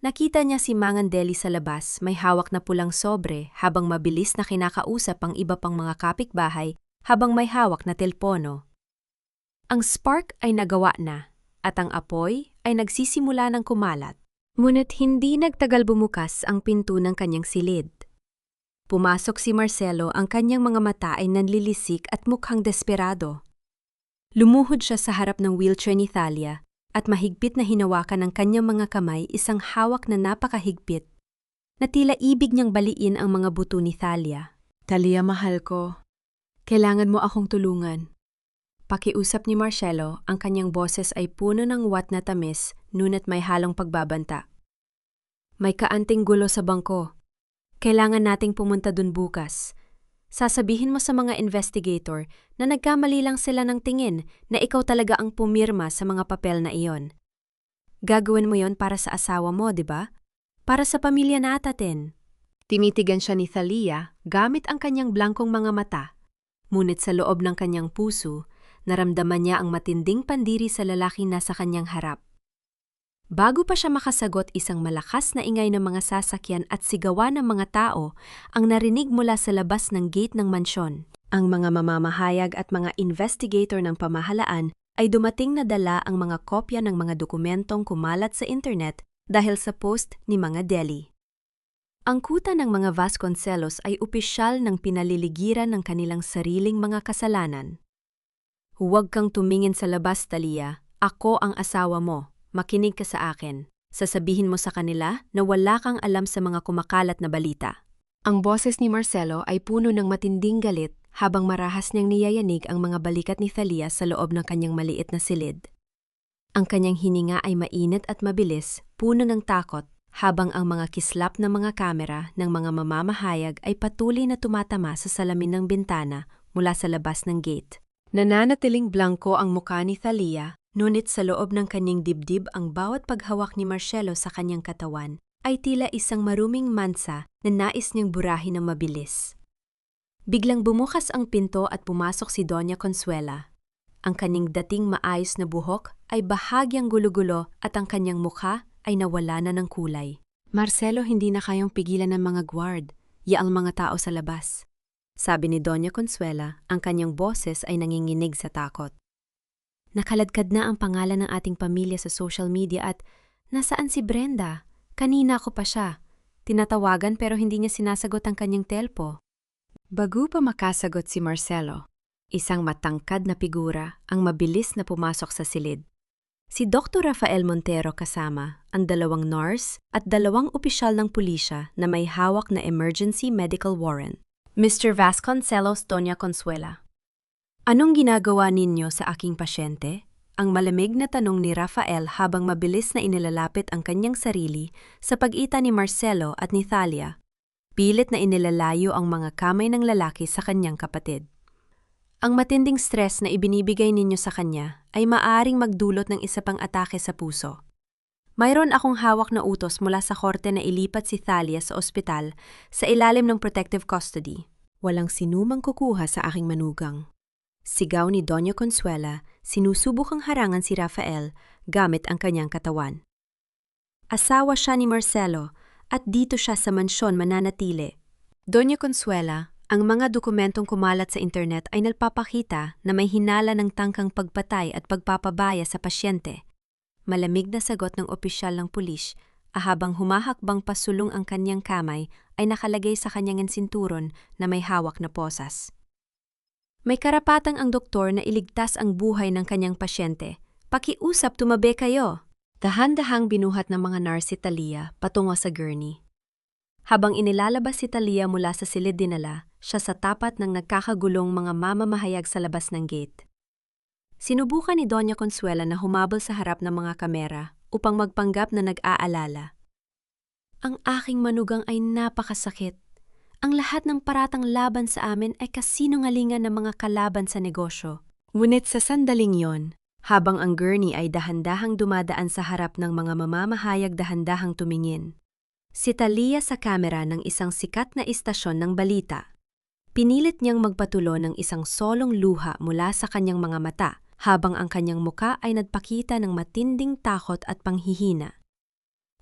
Nakita niya si Mangang Deli sa labas, may hawak na pulang sobre habang mabilis na kinakausap ang iba pang mga kapitbahay habang may hawak na telpono. Ang spark ay nagawa na at ang apoy ay nagsisimula ng kumalat. Ngunit hindi nagtagal bumukas ang pinto ng kanyang silid. Pumasok si Marcelo, ang kanyang mga mata ay nanlilisik at mukhang desperado. Lumuhod siya sa harap ng wheelchair ni Thalia at mahigpit na hinawakan ng kanyang mga kamay isang hawak na napakahigpit na tila ibig niyang baliin ang mga buto ni Thalia. Thalia, mahal ko. Kailangan mo akong tulungan. Pakiusap ni Marcelo, ang kanyang boses ay puno ng wat na tamis, ngunit may halong pagbabanta. May kaanting gulo sa bangko. Kailangan nating pumunta dun bukas. Sasabihin mo sa mga investigator na nagkamali lang sila ng tingin na ikaw talaga ang pumirma sa mga papel na iyon. Gagawin mo yon para sa asawa mo, di ba? Para sa pamilya natin. Tinitigan siya ni Thalia gamit ang kanyang blankong mga mata. Ngunit sa loob ng kanyang puso, naramdaman niya ang matinding pandiri sa lalaking nasa kanyang harap. Bago pa siya makasagot, isang malakas na ingay ng mga sasakyan at sigawan ng mga tao ang narinig mula sa labas ng gate ng mansyon. Ang mga mamamahayag at mga investigator ng pamahalaan ay dumating na dala ang mga kopya ng mga dokumentong kumalat sa internet dahil sa post ni Mga Deli. Ang kuta ng mga Vasconcelos ay opisyal ng pinaliligiran ng kanilang sariling mga kasalanan. Huwag kang tumingin sa labas, Thalia. Ako ang asawa mo. Makinig ka sa akin. Sasabihin mo sa kanila na wala kang alam sa mga kumakalat na balita. Ang boses ni Marcelo ay puno ng matinding galit habang marahas niyang niyayanig ang mga balikat ni Thalia sa loob ng kanyang maliit na silid. Ang kanyang hininga ay mainit at mabilis, puno ng takot, habang ang mga kislap ng mga kamera ng mga mamamahayag ay patuloy na tumatama sa salamin ng bintana mula sa labas ng gate. Nananatiling blanko ang mukha ni Thalia, ngunit sa loob ng kanyang dibdib ang bawat paghawak ni Marcelo sa kanyang katawan ay tila isang maruming mansa na nais niyang burahin ng mabilis. Biglang bumukas ang pinto at pumasok si Doña Consuela. Ang kanyang dating maayos na buhok ay bahagyang gulo-gulo at ang kanyang mukha ay nawala na ng kulay. Marcelo, hindi na kayang pigilan ng mga guard, yaang mga tao sa labas. Sabi ni Doña Consuela, ang kanyang boses ay nanginginig sa takot. Nakaladkad na ang pangalan ng ating pamilya sa social media at nasaan si Brenda? Kanina ko pa siya. Tinatawagan pero hindi niya sinasagot ang kanyang telpo. Bago pa makasagot si Marcelo, isang matangkad na figura ang mabilis na pumasok sa silid. Si Dr. Rafael Montero kasama ang 2 nurse at 2 opisyal ng pulisya na may hawak na emergency medical warrant. Mr. Vasconcelos, Doña Consuela. Anong ginagawa ninyo sa aking pasyente? Ang malamig na tanong ni Rafael habang mabilis na inilalapit ang kanyang sarili sa pagitan ni Marcelo at ni Thalia. Pilit na inilalayo ang mga kamay ng lalaki sa kanyang kapatid. Ang matinding stress na ibinibigay ninyo sa kanya ay maaring magdulot ng isa pang atake sa puso. Mayroon akong hawak na utos mula sa korte na ilipat si Thalia sa ospital sa ilalim ng protective custody. Walang sinumang kukuha sa aking manugang. Sigaw ni Doña Consuela, sinusubukang harangan si Rafael gamit ang kanyang katawan. Asawa siya ni Marcelo at dito siya sa mansyon mananatili. Doña Consuela, ang mga dokumentong kumalat sa internet ay nagpapakita na may hinala ng tangkang pagpatay at pagpapabaya sa pasyente. Malamig na sagot ng opisyal ng pulis, habang humahakbang pasulong ang kanyang kamay ay nakalagay sa kanyang sinturon na may hawak na posas. May karapatang ang doktor na iligtas ang buhay ng kanyang pasyente. Pakiusap, tumabi kayo. Dahan-dahang binuhat ng mga nurse si Thalia patungo sa gurney. Habang inilalabas si Thalia mula sa silid dinala, siya sa tapat ng nagkakagulong mga mamamahayag sa labas ng gate. Sinubukan ni Doña Consuela na humabol sa harap ng mga kamera upang magpanggap na nag-aalala. Ang aking manugang ay napakasakit. Ang lahat ng paratang laban sa amin ay kasinungalingan ng mga kalaban sa negosyo. Ngunit sa sandaling yon, habang ang gurney ay dahan-dahang dumadaan sa harap ng mga mamamahayag dahan-dahang tumingin, si Thalia sa kamera ng isang sikat na istasyon ng balita. Pinilit niyang magpatulo ng isang solong luha mula sa kanyang mga mata habang ang kanyang muka ay nagpakita ng matinding takot at panghihina.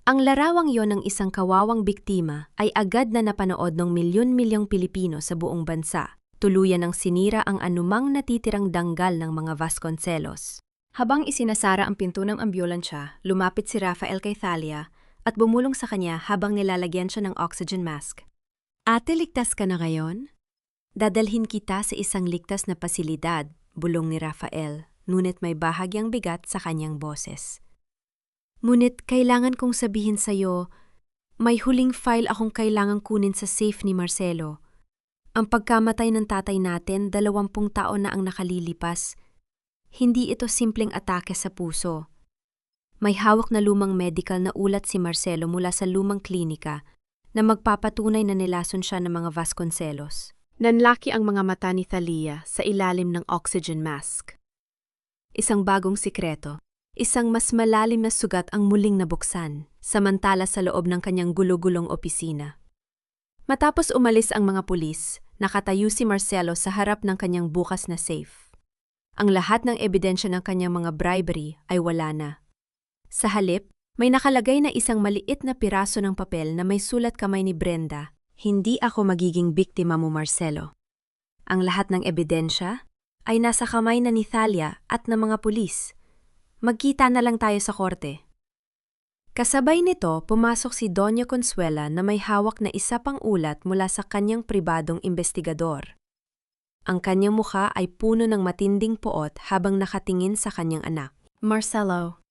Ang larawang yon ng isang kawawang biktima ay agad na napanood ng milyon-milyong Pilipino sa buong bansa. Tuluyan ng sinira ang anumang natitirang danggal ng mga Vasconcelos. Habang isinasara ang pinto ng ambulansya, lumapit si Rafael kay Thalia at bumulong sa kanya habang nilalagyan siya ng oxygen mask. Ate, ligtas ka na ngayon? Dadalhin kita sa isang ligtas na pasilidad, bulong ni Rafael, ngunit may bahagyang bigat sa kanyang boses. Ngunit kailangan kong sabihin sa'yo, may huling file akong kailangang kunin sa safe ni Marcelo. Ang pagkamatay ng tatay natin, 20 taon na ang nakalilipas. Hindi ito simpleng atake sa puso. May hawak na lumang medical na ulat si Marcelo mula sa lumang klinika na magpapatunay na nilason siya ng mga Vasconcelos. Nanlaki ang mga mata ni Thalia sa ilalim ng oxygen mask. Isang bagong sikreto. Isang mas malalim na sugat ang muling nabuksan, samantala sa loob ng kanyang gulo-gulong opisina. Matapos umalis ang mga pulis, nakatayo si Marcelo sa harap ng kanyang bukas na safe. Ang lahat ng ebidensya ng kanyang mga bribery ay wala na. Sa halip, may nakalagay na isang maliit na piraso ng papel na may sulat kamay ni Brenda, "Hindi ako magiging biktima mo, Marcelo." Ang lahat ng ebidensya ay nasa kamay na ni Thalia at ng mga pulis. Magkita na lang tayo sa korte. Kasabay nito, pumasok si Doña Consuela na may hawak na isa pang ulat mula sa kanyang pribadong investigador. Ang kanyang mukha ay puno ng matinding poot habang nakatingin sa kanyang anak. Marcelo,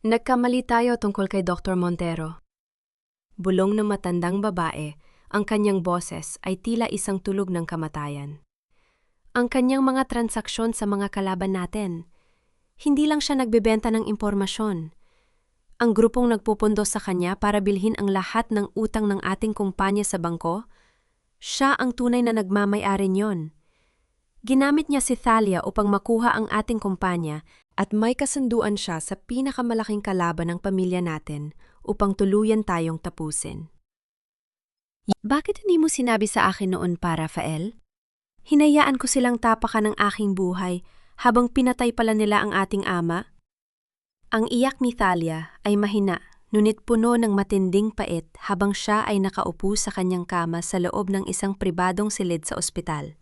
nagkamali tayo tungkol kay Dr. Montero. Bulong ng matandang babae, ang kanyang boses ay tila isang tulog ng kamatayan. Ang kanyang mga transaksyon sa mga kalaban natin, hindi lang siya nagbebenta ng impormasyon. Ang grupong nagpupundo sa kanya para bilhin ang lahat ng utang ng ating kumpanya sa bangko, siya ang tunay na nagmamay-ari niyon. Ginamit niya si Thalia upang makuha ang ating kumpanya at may kasunduan siya sa pinakamalaking kalaban ng pamilya natin upang tuluyan tayong tapusin. Bakit hindi mo sinabi sa akin noon pa, Rafael? Hinayaan ko silang tapakan ng aking buhay habang pinatay pala nila ang ating ama. Ang iyak ni Thalia ay mahina, ngunit puno ng matinding pait habang siya ay nakaupo sa kanyang kama sa loob ng isang pribadong silid sa ospital.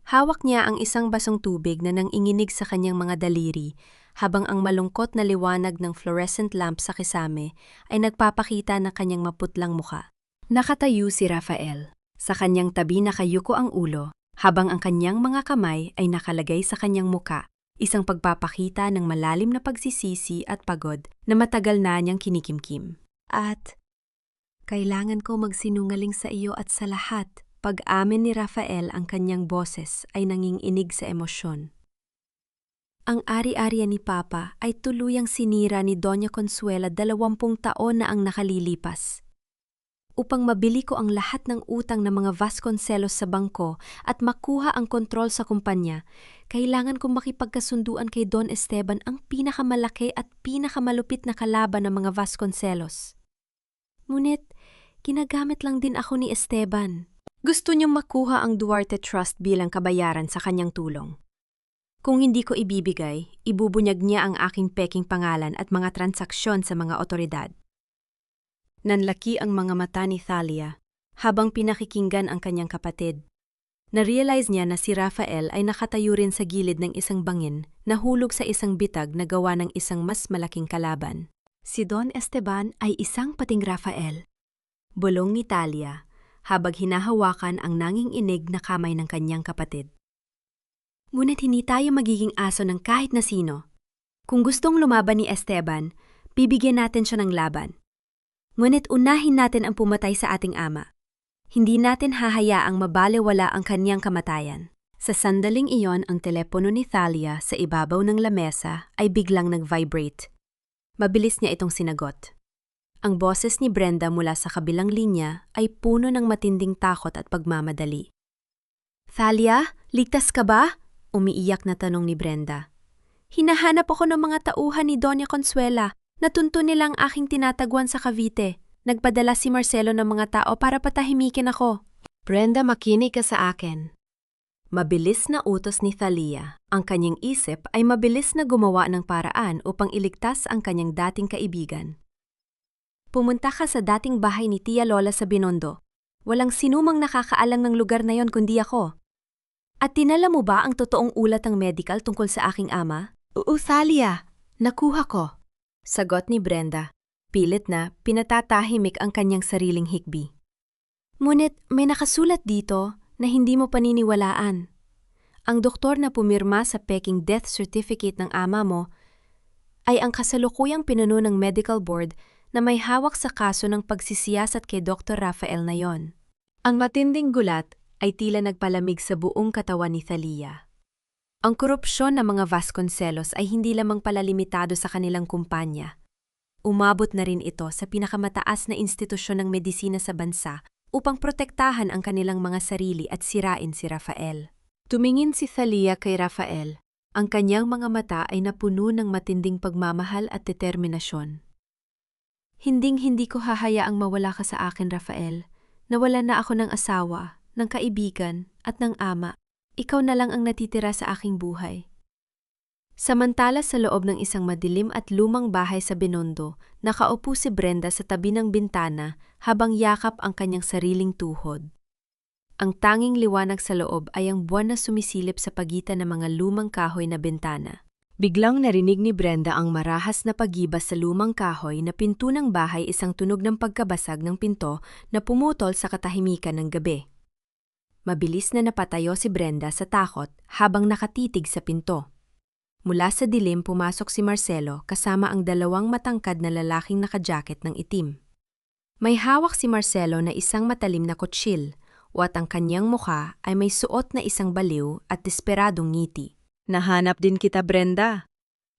Hawak niya ang isang basong tubig na nanginginig sa kanyang mga daliri habang ang malungkot na liwanag ng fluorescent lamp sa kisame ay nagpapakita ng kanyang maputlang muka. Nakatayo si Rafael. Sa kanyang tabi nakayuko ang ulo habang ang kanyang mga kamay ay nakalagay sa kanyang muka, isang pagpapakita ng malalim na pagsisisi at pagod na matagal na niyang kinikimkim. At, kailangan ko magsinungaling sa iyo at sa lahat. Pag-amin ni Rafael ang kanyang boses ay nanginginig sa emosyon. Ang ari-arian ni Papa ay tuluyang sinira ni Doña Consuela 20 taon na ang nakalilipas. Upang mabili ko ang lahat ng utang ng mga Vasconcelos sa bangko at makuha ang kontrol sa kumpanya, kailangan kong makipagkasunduan kay Don Esteban ang pinakamalaki at pinakamalupit na kalaban ng mga Vasconcelos. Ngunit, ginagamit lang din ako ni Esteban. Gusto niyang makuha ang Duarte Trust bilang kabayaran sa kanyang tulong. Kung hindi ko ibibigay, ibubunyag niya ang aking peking pangalan at mga transaksyon sa mga otoridad. Nanlaki ang mga mata ni Thalia habang pinakikinggan ang kanyang kapatid. Na-realize niya na si Rafael ay nakatayo rin sa gilid ng isang bangin na hulog sa isang bitag na gawa ng isang mas malaking kalaban. Si Don Esteban ay isang pating Rafael. Bulong ni Thalia habang hinahawakan ang nanginginig na kamay ng kanyang kapatid. Ngunit hindi tayo magiging aso ng kahit na sino. Kung gustong lumaban ni Esteban, bibigyan natin siya ng laban. Ngunit unahin natin ang pumatay sa ating ama. Hindi natin hahayaang mabalewala ang kanyang kamatayan. Sa sandaling iyon, ang telepono ni Thalia sa ibabaw ng lamesa ay biglang nag-vibrate. Mabilis niya itong sinagot. Ang boses ni Brenda mula sa kabilang linya ay puno ng matinding takot at pagmamadali. "Thalia, ligtas ka ba?" Umiiyak na tanong ni Brenda. "Hinahanap ako ng mga tauhan ni Doña Consuela. Natunto nilang aking tinatagwan sa Cavite. Nagpadala si Marcelo ng mga tao para patahimikin ako." "Brenda, makinig ka sa akin." Mabilis na utos ni Thalia. Ang kanyang isip ay mabilis na gumawa ng paraan upang iligtas ang kanyang dating kaibigan. "Pumunta ka sa dating bahay ni Tia Lola sa Binondo. Walang sinumang nakakaalam ng lugar na yon kundi ako. At tinala mo ba ang totoong ulat ng medical tungkol sa aking ama?" "Oo, Thalia. Nakuha ko." Sagot ni Brenda. Pilit na pinatatahimik ang kanyang sariling hikbi. "Ngunit may nakasulat dito na hindi mo paniniwalaan. Ang doktor na pumirma sa peking death certificate ng ama mo ay ang kasalukuyang pinuno ng medical board na may hawak sa kaso ng pagsisiyasat kay Dr. Rafael na yon." Ang matinding gulat ay tila nagpalamig sa buong katawan ni Thalia. Ang korupsyon ng mga Vasconcelos ay hindi lamang pala limitado sa kanilang kumpanya. Umabot na rin ito sa pinakamataas na institusyon ng medisina sa bansa upang protektahan ang kanilang mga sarili at sirain si Rafael. Tumingin si Thalia kay Rafael. Ang kanyang mga mata ay napuno ng matinding pagmamahal at determinasyon. "Hinding-hindi ko hahayaang mawala ka sa akin, Rafael. Nawala na ako ng asawa, ng kaibigan, at ng ama. Ikaw na lang ang natitira sa aking buhay." Samantala sa loob ng isang madilim at lumang bahay sa Binondo, nakaupo si Brenda sa tabi ng bintana habang yakap ang kanyang sariling tuhod. Ang tanging liwanag sa loob ay ang buwan na sumisilip sa pagitan ng mga lumang kahoy na bintana. Biglang narinig ni Brenda ang marahas na pagibas sa lumang kahoy na pinto ng bahay, isang tunog ng pagkabasag ng pinto na pumutol sa katahimikan ng gabi. Mabilis na napatayo si Brenda sa takot habang nakatitig sa pinto. Mula sa dilim pumasok si Marcelo kasama ang dalawang matangkad na lalaking nakajacket ng itim. May hawak si Marcelo na isang matalim na kutsil, at ang kanyang mukha ay may suot na isang baliw at desperadong ngiti. "Nahanap din kita, Brenda,"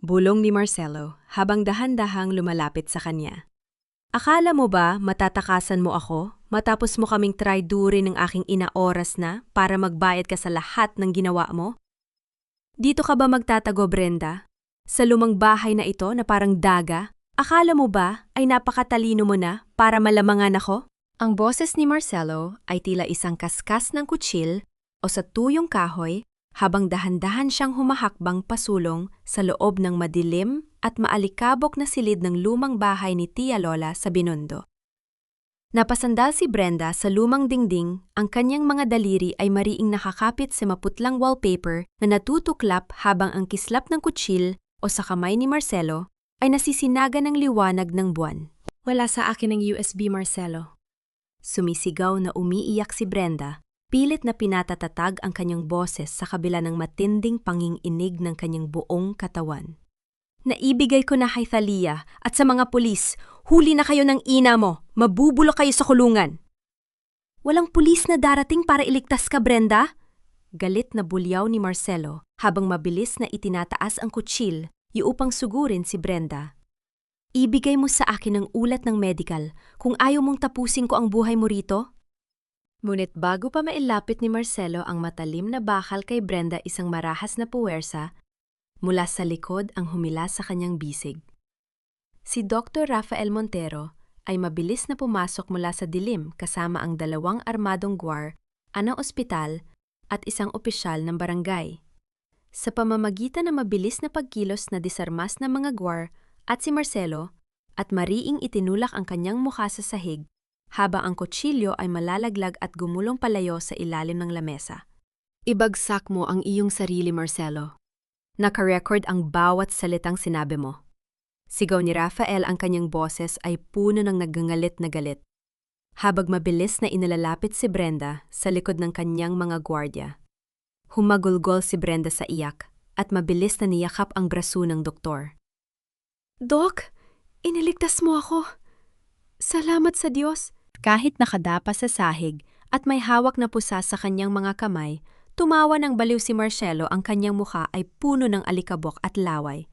bulong ni Marcelo habang dahan-dahang lumalapit sa kanya. "Akala mo ba matatakasan mo ako matapos mo kaming traidurin ng aking ina oras na para magbayad ka sa lahat ng ginawa mo? Dito ka ba magtatago, Brenda? Sa lumang bahay na ito na parang daga? Akala mo ba ay napakatalino mo na para malamangan ako?" Ang boses ni Marcelo ay tila isang kaskas ng kutsil o sa tuyong kahoy habang dahan-dahan siyang humahakbang pasulong sa loob ng madilim at maalikabok na silid ng lumang bahay ni Tia Lola sa Binondo. Napasandal si Brenda sa lumang dingding, ang kanyang mga daliri ay mariing nakakapit sa maputlang wallpaper na natutuklap habang ang kislap ng kutsil o sa kamay ni Marcelo ay nasisinaga ng liwanag ng buwan. Wala sa akin ang USB, Marcelo. Sumisigaw na umiiyak si Brenda, pilit na pinatatatag ang kanyang boses sa kabila ng matinding panginginig ng kanyang buong katawan. Naibigay ko na kay Thalia at sa mga pulis, huli na kayo ng ina mo, mabubulok kayo sa kulungan. Walang pulis na darating para iligtas ka, Brenda? Galit na bulyaw ni Marcelo habang mabilis na itinataas ang kutsil upang sugurin si Brenda. Ibigay mo sa akin ang ulat ng medical kung ayaw mong tapusin ko ang buhay mo rito. Ngunit bago pa mailapit ni Marcelo ang matalim na bakal kay Brenda isang marahas na puwersa, mula sa likod ang humila sa kanyang bisig. Si Dr. Rafael Montero ay mabilis na pumasok mula sa dilim kasama ang 2 armadong gwar, anang ospital at isang opisyal ng barangay. Sa pamamagitan ng mabilis na pagkilos na disarmas ng mga gwar at si Marcelo, at mariing itinulak ang kanyang mukha sa sahig, habang ang kutsilyo ay malalaglag at gumulong palayo sa ilalim ng lamesa. Ibagsak mo ang iyong sarili, Marcelo. Naka-record ang bawat salitang sinabi mo. Sigaw ni Rafael, ang kanyang boses ay puno ng nagangalit na galit. Habang mabilis na inalalapit si Brenda sa likod ng kanyang mga gwardya. Humagulgol si Brenda sa iyak at mabilis na niyakap ang braso ng doktor. Dok, iniligtas mo ako. Salamat sa Diyos. Kahit nakadapa sa sahig at may hawak na pusa sa kanyang mga kamay, tumawa ng baliw si Marcelo, ang kanyang mukha ay puno ng alikabok at laway.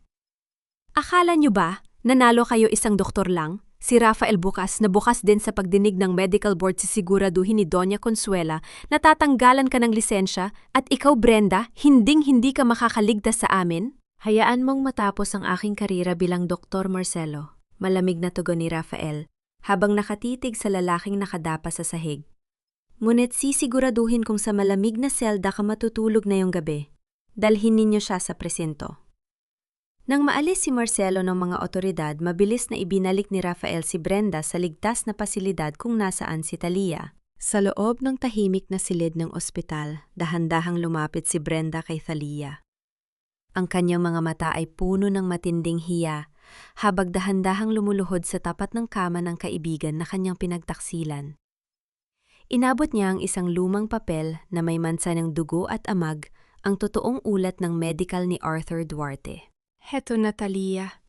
Akala niyo ba, nanalo kayo isang doktor lang? Si Rafael bukas na bukas din sa pagdinig ng medical board sisiguraduhin ni Doña Consuela na tatanggalan ka ng lisensya at ikaw, Brenda, hinding-hindi ka makakaligtas sa amin? Hayaan mong matapos ang aking karera bilang doktor, Marcelo. Malamig na tugon ni Rafael habang nakatitig sa lalaking nakadapa sa sahig. Ngunit sisiguraduhin kung sa malamig na selda ka matutulog na yung gabi. Dalhin ninyo siya sa presinto. Nang maalis si Marcelo ng mga otoridad, mabilis na ibinalik ni Rafael si Brenda sa ligtas na pasilidad kung nasaan si Thalia. Sa loob ng tahimik na silid ng ospital, dahan-dahang lumapit si Brenda kay Thalia. Ang kanyang mga mata ay puno ng matinding hiya, habang dahan-dahang lumuluhod sa tapat ng kama ng kaibigan na kanyang pinagtaksilan. Inabot niya ang isang lumang papel na may mansa ng dugo at amag, ang totoong ulat ng medical ni Arthur Duarte. Heto na, Thalia.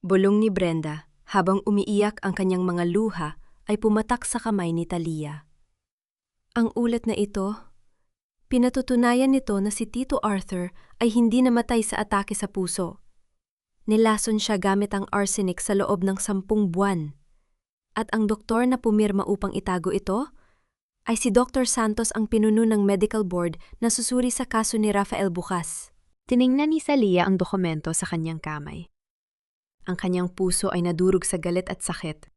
Bulong ni Brenda, habang umiiyak ang kanyang mga luha ay pumatak sa kamay ni Thalia. Ang ulat na ito, pinatutunayan nito na si Tito Arthur ay hindi namatay sa atake sa puso. Nilason siya gamit ang arsenic sa loob ng 10 buwan. At ang doktor na pumirma upang itago ito ay si Dr. Santos, ang pinuno ng medical board na susuri sa kaso ni Rafael bukas. Tiningnan ni Thalia ang dokumento sa kanyang kamay. Ang kanyang puso ay nadurog sa galit at sakit.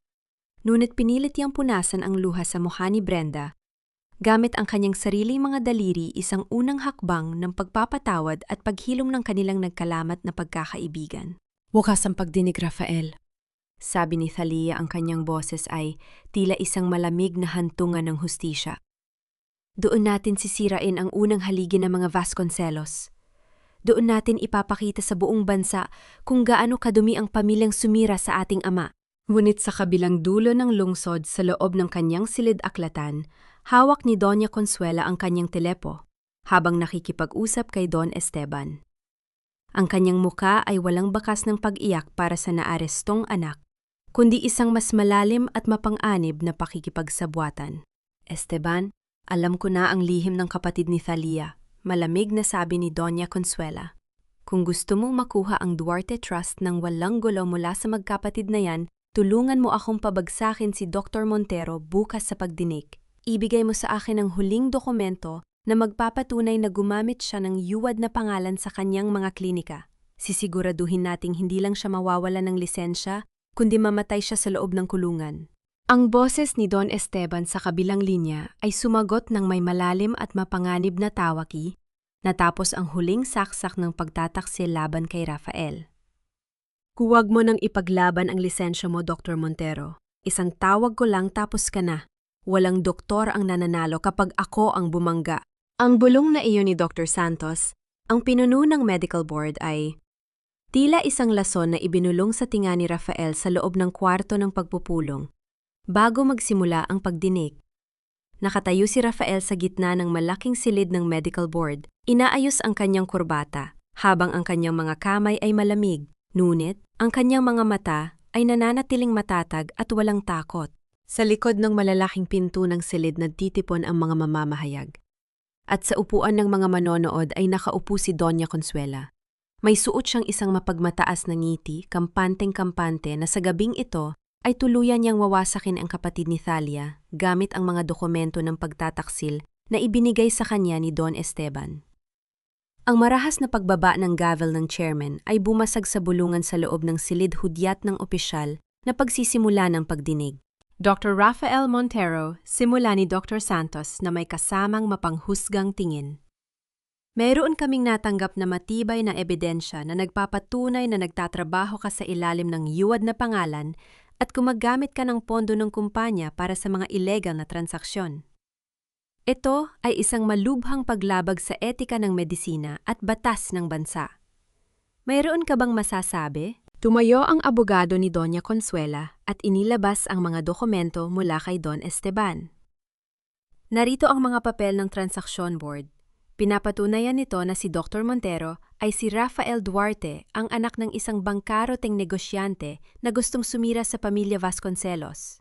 Ngunit pinilit niyang punasan ang luha sa mukha ni Brenda. Gamit ang kanyang sariling mga daliri, isang unang hakbang ng pagpapatawad at paghilom ng kanilang nagkalamat na pagkakaibigan. Wakas ang pagdinig, Rafael. Sabi ni Thalia, ang kanyang boses ay tila isang malamig na hantungan ng hustisya. Doon natin sisirain ang unang haligi ng mga Vasconcelos. Doon natin ipapakita sa buong bansa kung gaano kadumi ang pamilyang sumira sa ating ama. Ngunit sa kabilang dulo ng lungsod sa loob ng kanyang silid-aklatan, hawak ni Doña Consuela ang kanyang telepo habang nakikipag-usap kay Don Esteban. Ang kanyang muka ay walang bakas ng pag-iyak para sa naarestong anak, kundi isang mas malalim at mapang-anib na pakikipagsabwatan. Esteban, alam ko na ang lihim ng kapatid ni Thalia, malamig na sabi ni Doña Consuela. Kung gusto mong makuha ang Duarte Trust ng walang gulo mula sa magkapatid na yan, tulungan mo akong pabagsakin si Dr. Montero bukas sa pagdinig. Ibigay mo sa akin ang huling dokumento na magpapatunay na gumamit siya ng yuwad na pangalan sa kanyang mga klinika. Sisiguraduhin nating hindi lang siya mawawala ng lisensya, kundi mamatay siya sa loob ng kulungan. Ang boses ni Don Esteban sa kabilang linya ay sumagot ng may malalim at mapanganib na tawaki. natapos ang huling saksak ng pagtataksil laban kay Rafael. Huwag mo nang ipaglaban ang lisensya mo, Dr. Montero. Isang tawag ko lang tapos ka na. Walang doktor ang nananalo kapag ako ang bumangga. Ang bulong na iyon ni Dr. Santos, ang pinuno ng medical board ay tila isang lason na ibinulong sa tinga ni Rafael sa loob ng kwarto ng pagpupulong. Bago magsimula ang pagdinig, nakatayo si Rafael sa gitna ng malaking silid ng medical board. Inaayos ang kanyang kurbata, habang ang kanyang mga kamay ay malamig. Ngunit, ang kanyang mga mata ay nananatiling matatag at walang takot. Sa likod ng malalaking pinto ng silid nagtitipon ang mga mamamahayag. At sa upuan ng mga manonood ay nakaupo si Doña Consuela. May suot siyang isang mapagmataas na ngiti, kampanteng-kampante na sa gabing ito ay tuluyan niyang wawasakin ang kapatid ni Thalia gamit ang mga dokumento ng pagtataksil na ibinigay sa kanya ni Don Esteban. Ang marahas na pagbaba ng gavel ng chairman ay bumasag sa bulungan sa loob ng silid hudyat ng opisyal na pagsisimula ng pagdinig. Dr. Rafael Montero, simula ni Dr. Santos na may kasamang mapanghusgang tingin. Meron kaming natanggap na matibay na ebidensya na nagpapatunay na nagtatrabaho ka sa ilalim ng yuwad na pangalan at gumagamit ka ng pondo ng kumpanya para sa mga ilegal na transaksyon. Ito ay isang malubhang paglabag sa etika ng medisina at batas ng bansa. Mayroon ka bang masasabi? Tumayo ang abogado ni Doña Consuela at inilabas ang mga dokumento mula kay Don Esteban. Narito ang mga papel ng transaksyon board. Pinapatunayan nito na si Dr. Montero ay si Rafael Duarte, ang anak ng isang bangkaroteng negosyante na gustong sumira sa pamilya Vasconcelos.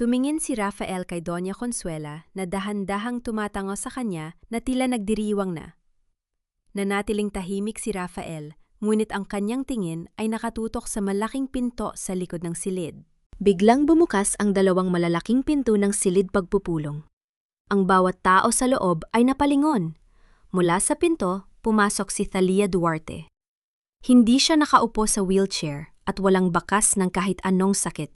Tumingin si Rafael kay Doña Consuela na dahan-dahang tumatango sa kanya na tila nagdiriwang na. Nanatiling tahimik si Rafael, ngunit ang kanyang tingin ay nakatutok sa malaking pinto sa likod ng silid. Biglang bumukas ang dalawang malalaking pinto ng silid pagpupulong. Ang bawat tao sa loob ay napalingon. Mula sa pinto, pumasok si Thalia Duarte. Hindi siya nakaupo sa wheelchair at walang bakas ng kahit anong sakit.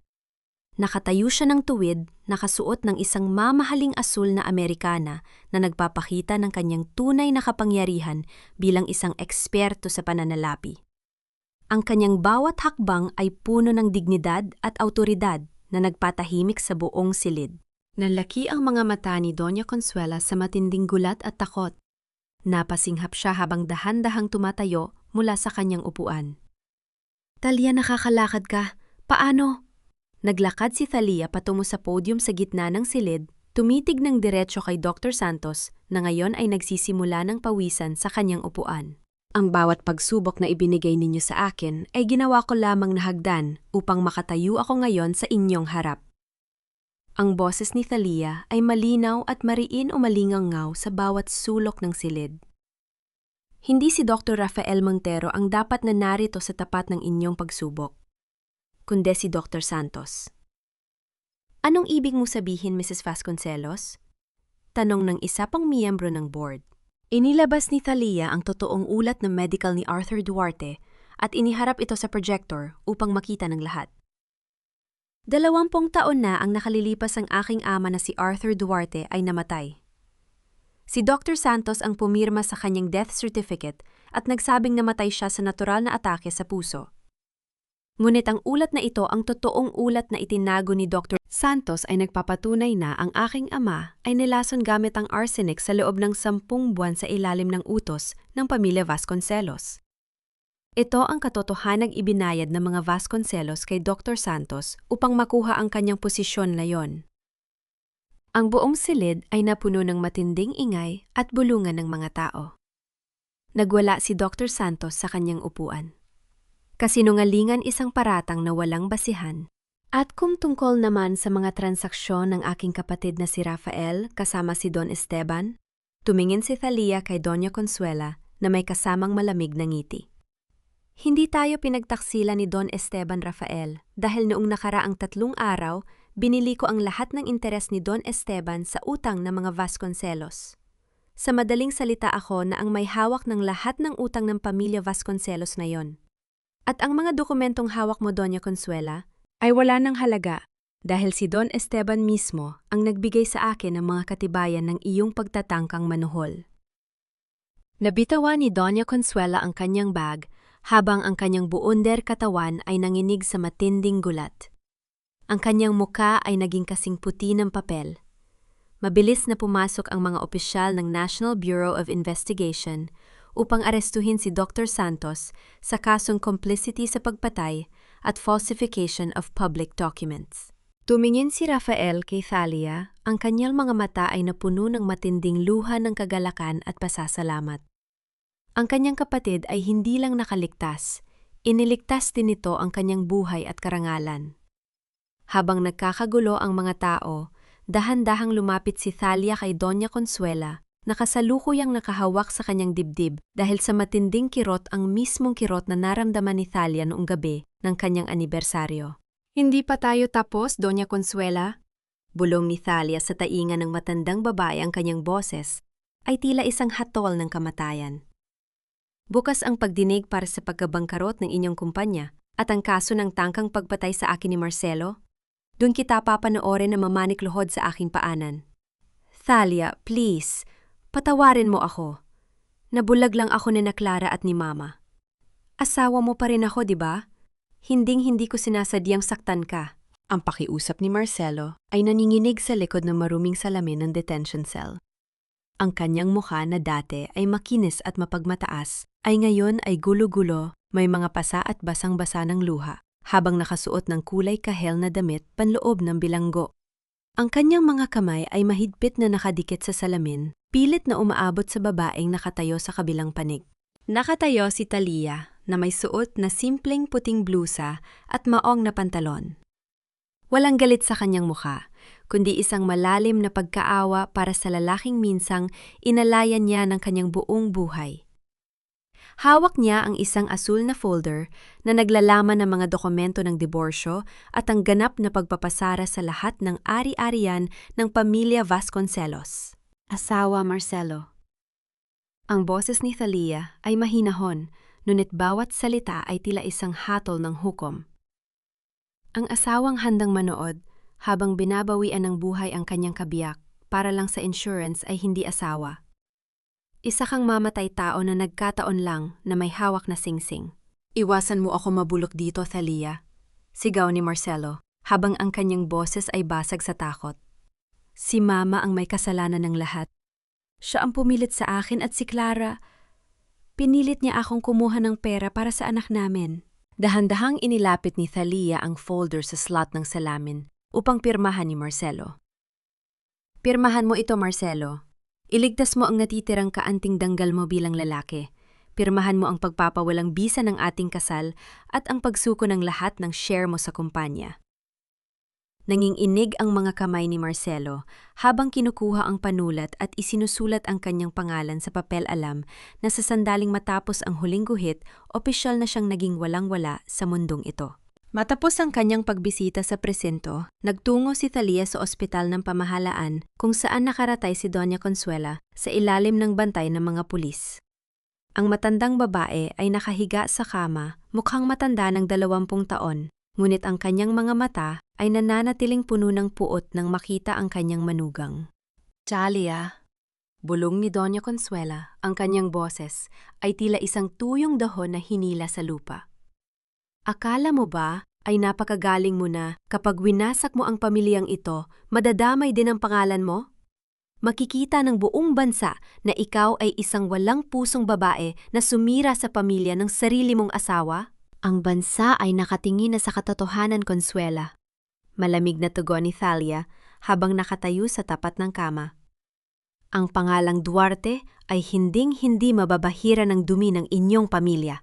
Nakatayo siya ng tuwid, nakasuot ng isang mamahaling asul na Amerikana na nagpapakita ng kanyang tunay na kapangyarihan bilang isang eksperto sa pananalapi. Ang kanyang bawat hakbang ay puno ng dignidad at awtoridad na nagpatahimik sa buong silid. Nalaki ang mga mata ni Doña Consuela sa matinding gulat at takot. Napasinghap siya habang dahan-dahang tumatayo mula sa kanyang upuan. Thalia, nakakalakad ka. Paano? Naglakad si Thalia patungo sa podium sa gitna ng silid, tumitig ng diretso kay Dr. Santos na ngayon ay nagsisimula ng pawisan sa kanyang upuan. Ang bawat pagsubok na ibinigay ninyo sa akin ay ginawa ko lamang na hagdan upang makatayo ako ngayon sa inyong harap. Ang boses ni Thalia ay malinaw at mariin o malingangaw sa bawat sulok ng silid. Hindi si Dr. Rafael Montero ang dapat na narito sa tapat ng inyong pagsubok, kundi si Dr. Santos. Anong ibig mo sabihin, Mrs. Vasconcelos? Tanong ng isa pang miyembro ng board. Inilabas ni Thalia ang totoong ulat ng medical ni Arthur Duarte at iniharap ito sa projector upang makita ng lahat. 20 taon na ang nakalilipas ang aking ama na si Arthur Duarte ay namatay. Si Dr. Santos ang pumirma sa kanyang death certificate at nagsabing namatay siya sa natural na atake sa puso. Ngunit ang ulat na ito ang totoong ulat na itinago ni Dr. Santos ay nagpapatunay na ang aking ama ay nilason gamit ang arsenic sa loob ng 10 buwan sa ilalim ng utos ng pamilya Vasconcelos. Ito ang katotohanang ibinayad ng mga Vasconcelos kay Dr. Santos upang makuha ang kanyang posisyon na yon. Ang buong silid ay napuno ng matinding ingay at bulungan ng mga tao. Nagwala si Dr. Santos sa kanyang upuan. Kasinungalingan isang paratang na walang basihan. At kung tungkol naman sa mga transaksyon ng aking kapatid na si Rafael kasama si Don Esteban, tumingin si Thalia kay Doña Consuela na may kasamang malamig na ngiti. Hindi tayo pinagtaksila ni Don Esteban Rafael dahil noong nakaraang 3 araw, binili ko ang lahat ng interes ni Don Esteban sa utang ng mga Vasconcelos. Sa madaling salita ako na ang may hawak ng lahat ng utang ng pamilya Vasconcelos na yon. At ang mga dokumentong hawak mo, Doña Consuela, ay wala ng halaga dahil si Don Esteban mismo ang nagbigay sa akin ng mga katibayan ng iyong pagtatangkang manuhol. Nabitawan ni Doña Consuela ang kanyang bag habang ang kanyang buonder katawan ay nanginig sa matinding gulat. Ang kanyang muka ay naging kasing puti ng papel. Mabilis na pumasok ang mga opisyal ng National Bureau of Investigation upang arestuhin si Dr. Santos sa kasong complicity sa pagpatay at falsification of public documents. Tumingin si Rafael kay Thalia, ang kanyang mga mata ay napuno ng matinding luha ng kagalakan at pasasalamat. Ang kanyang kapatid ay hindi lang nakaligtas, iniligtas din nito ang kanyang buhay at karangalan. Habang nagkakagulo ang mga tao, dahan-dahang lumapit si Thalia kay Doña Consuela, nakasalukuyang nakahawak sa kanyang dibdib dahil sa matinding kirot ang mismong kirot na naramdaman ni Thalia noong gabi ng kanyang anibersaryo. Hindi pa tayo tapos, Doña Consuela? Bulong ni Thalia sa tainga ng matandang babae ang kanyang boses, ay tila isang hatol ng kamatayan. Bukas ang pagdinig para sa pagkabangkarot ng inyong kumpanya at ang kaso ng tangkang pagpatay sa akin ni Marcelo. Doon kita papanoorin na mamanikluhod sa aking paanan. Thalia, please, patawarin mo ako. Nabulag lang ako ni na Clara at ni Mama. Asawa mo pa rin ako, di ba? Hinding-hindi ko sinasadyang saktan ka. Ang pakiusap ni Marcelo ay naninginig sa likod ng maruming salamin ng detention cell. Ang kanyang mukha na dati ay makinis at mapagmataas ay ngayon ay gulo-gulo, may mga pasa at basang-basa ng luha, habang nakasuot ng kulay kahel na damit panloob ng bilanggo. Ang kanyang mga kamay ay mahigpit na nakadikit sa salamin, pilit na umaabot sa babaeng nakatayo sa kabilang panig. Nakatayo si Thalia na may suot na simpleng puting blusa at maong na pantalon. Walang galit sa kanyang mukha, kundi isang malalim na pagkaawa para sa lalaking minsang inalayan niya ng kanyang buong buhay. Hawak niya ang isang asul na folder na naglalaman ng mga dokumento ng diborsyo at ang ganap na pagpapasara sa lahat ng ari-arian ng pamilya Vasconcelos. Asawa Marcelo. Ang boses ni Thalia ay mahinahon, ngunit bawat salita ay tila isang hatol ng hukom. Ang asawang handang manood habang binabawian ng buhay ang kanyang kabiyak para lang sa insurance ay hindi asawa. Isa kang mamatay tao na nagkataon lang na may hawak na singsing. Iwasan mo ako mabulok dito, Thalia. Sigaw ni Marcelo habang ang kanyang boses ay basag sa takot. Si Mama ang may kasalanan ng lahat. Siya ang pumilit sa akin at si Clara. Pinilit niya akong kumuha ng pera para sa anak namin. Dahan-dahang inilapit ni Thalia ang folder sa slot ng salamin upang pirmahan ni Marcelo. Pirmahan mo ito, Marcelo. Iligtas mo ang natitirang kaanting danggal mo bilang lalaki. Pirmahan mo ang pagpapawalang bisa ng ating kasal at ang pagsuko ng lahat ng share mo sa kumpanya. Nanginginig ang mga kamay ni Marcelo habang kinukuha ang panulat at isinusulat ang kanyang pangalan sa papel alam na sa sandaling matapos ang huling guhit, opisyal na siyang naging walang-wala sa mundong ito. Matapos ang kanyang pagbisita sa presinto, nagtungo si Thalia sa ospital ng pamahalaan kung saan nakaratay si Doña Consuela sa ilalim ng bantay ng mga pulis. Ang matandang babae ay nakahiga sa kama, mukhang matanda ng 20 taon. Ngunit ang kanyang mga mata ay nananatiling puno ng puot nang makita ang kanyang manugang. Thalia, bulong ni Doña Consuela, ang kanyang boses ay tila isang tuyong dahon na hinila sa lupa. Akala mo ba ay napakagaling mo na kapag winasak mo ang pamilyang ito, madadamay din ang pangalan mo? Makikita ng buong bansa na ikaw ay isang walang pusong babae na sumira sa pamilya ng sarili mong asawa? Ang bansa ay nakatingin na sa katotohanan, Consuela. Malamig na tugon ni Thalia habang nakatayo sa tapat ng kama. Ang pangalang Duarte ay hinding-hindi mababahira ng dumi ng inyong pamilya.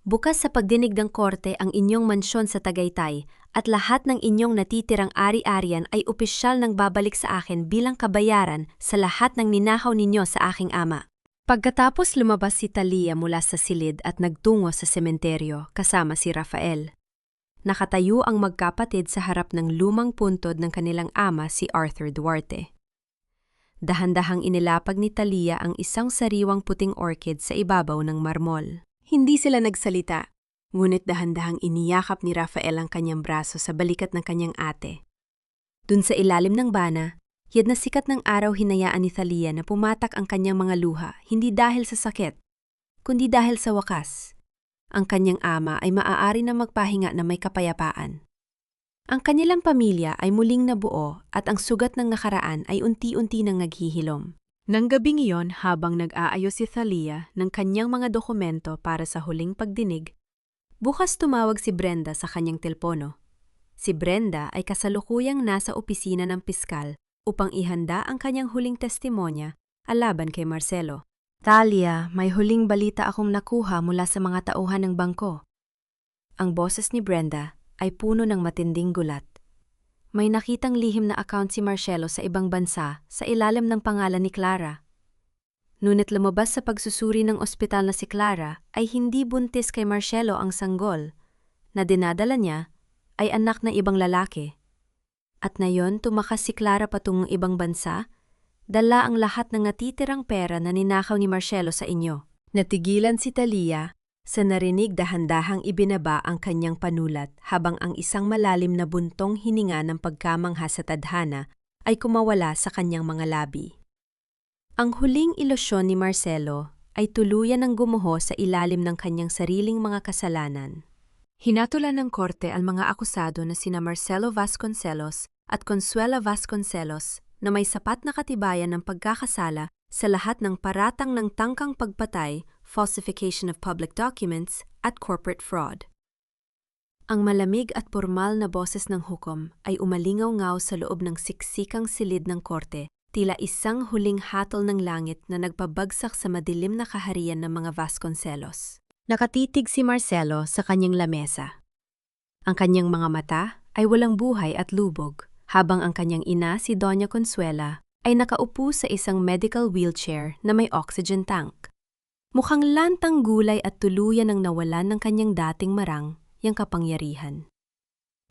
Bukas sa pagdinig ng korte ang inyong mansyon sa Tagaytay at lahat ng inyong natitirang ari-arian ay opisyal nang babalik sa akin bilang kabayaran sa lahat ng ninakaw ninyo sa aking ama. Pagkatapos lumabas si Thalia mula sa silid at nagtungo sa sementeryo kasama si Rafael. Nakatayo ang magkapatid sa harap ng lumang puntod ng kanilang ama si Arthur Duarte. Dahan-dahang inilapag ni Thalia ang isang sariwang puting orchid sa ibabaw ng marmol. Hindi sila nagsalita, ngunit dahan-dahang iniyakap ni Rafael ang kanyang braso sa balikat ng kanyang ate. Dun sa ilalim ng bana, Yad na sikat ng araw hinayaan ni Thalia na pumatak ang kanyang mga luha, hindi dahil sa sakit, kundi dahil sa wakas. Ang kanyang ama ay maaari na magpahinga na may kapayapaan. Ang kanilang pamilya ay muling nabuo at ang sugat ng nakaraan ay unti-unti nang naghihilom. Nang gabing iyon, habang nag-aayos si Thalia ng kanyang mga dokumento para sa huling pagdinig, bukas tumawag si Brenda sa kanyang telpono. Si Brenda ay kasalukuyang nasa opisina ng piskal upang ihanda ang kanyang huling testimonya laban kay Marcelo. Thalia, may huling balita akong nakuha mula sa mga tauhan ng bangko. Ang boses ni Brenda ay puno ng matinding gulat. May nakitang lihim na account si Marcelo sa ibang bansa sa ilalim ng pangalan ni Clara. Ngunit lumabas sa pagsusuri ng ospital na si Clara ay hindi buntis kay Marcelo ang sanggol, na dinadala niya ay anak ng ibang lalaki. At ngayon tumakas si Clara patungong ibang bansa, dala ang lahat ng natitirang pera na ninakaw ni Marcelo sa inyo. Natigilan si Thalia sa narinig dahan-dahang ibinaba ang kanyang panulat habang ang isang malalim na buntong hininga ng pagkamangha sa tadhana ay kumawala sa kanyang mga labi. Ang huling ilusyon ni Marcelo ay tuluyan ng gumuho sa ilalim ng kanyang sariling mga kasalanan. Hinatulan ng korte ang mga akusado na sina Marcelo Vasconcelos at Consuela Vasconcelos na may sapat na katibayan ng pagkakasala sa lahat ng paratang ng tangkang pagpatay, falsification of public documents, at corporate fraud. Ang malamig at pormal na boses ng hukom ay umalingaw-ngaw sa loob ng siksikang silid ng korte, tila isang huling hatol ng langit na nagpabagsak sa madilim na kaharian ng mga Vasconcelos. Nakatitig si Marcelo sa kanyang lamesa. Ang kanyang mga mata ay walang buhay at lubog, habang ang kanyang ina, si Doña Consuela, ay nakaupo sa isang medical wheelchair na may oxygen tank. Mukhang lantang gulay at tuluyan ang nawalan ng kanyang dating marang, yang kapangyarihan.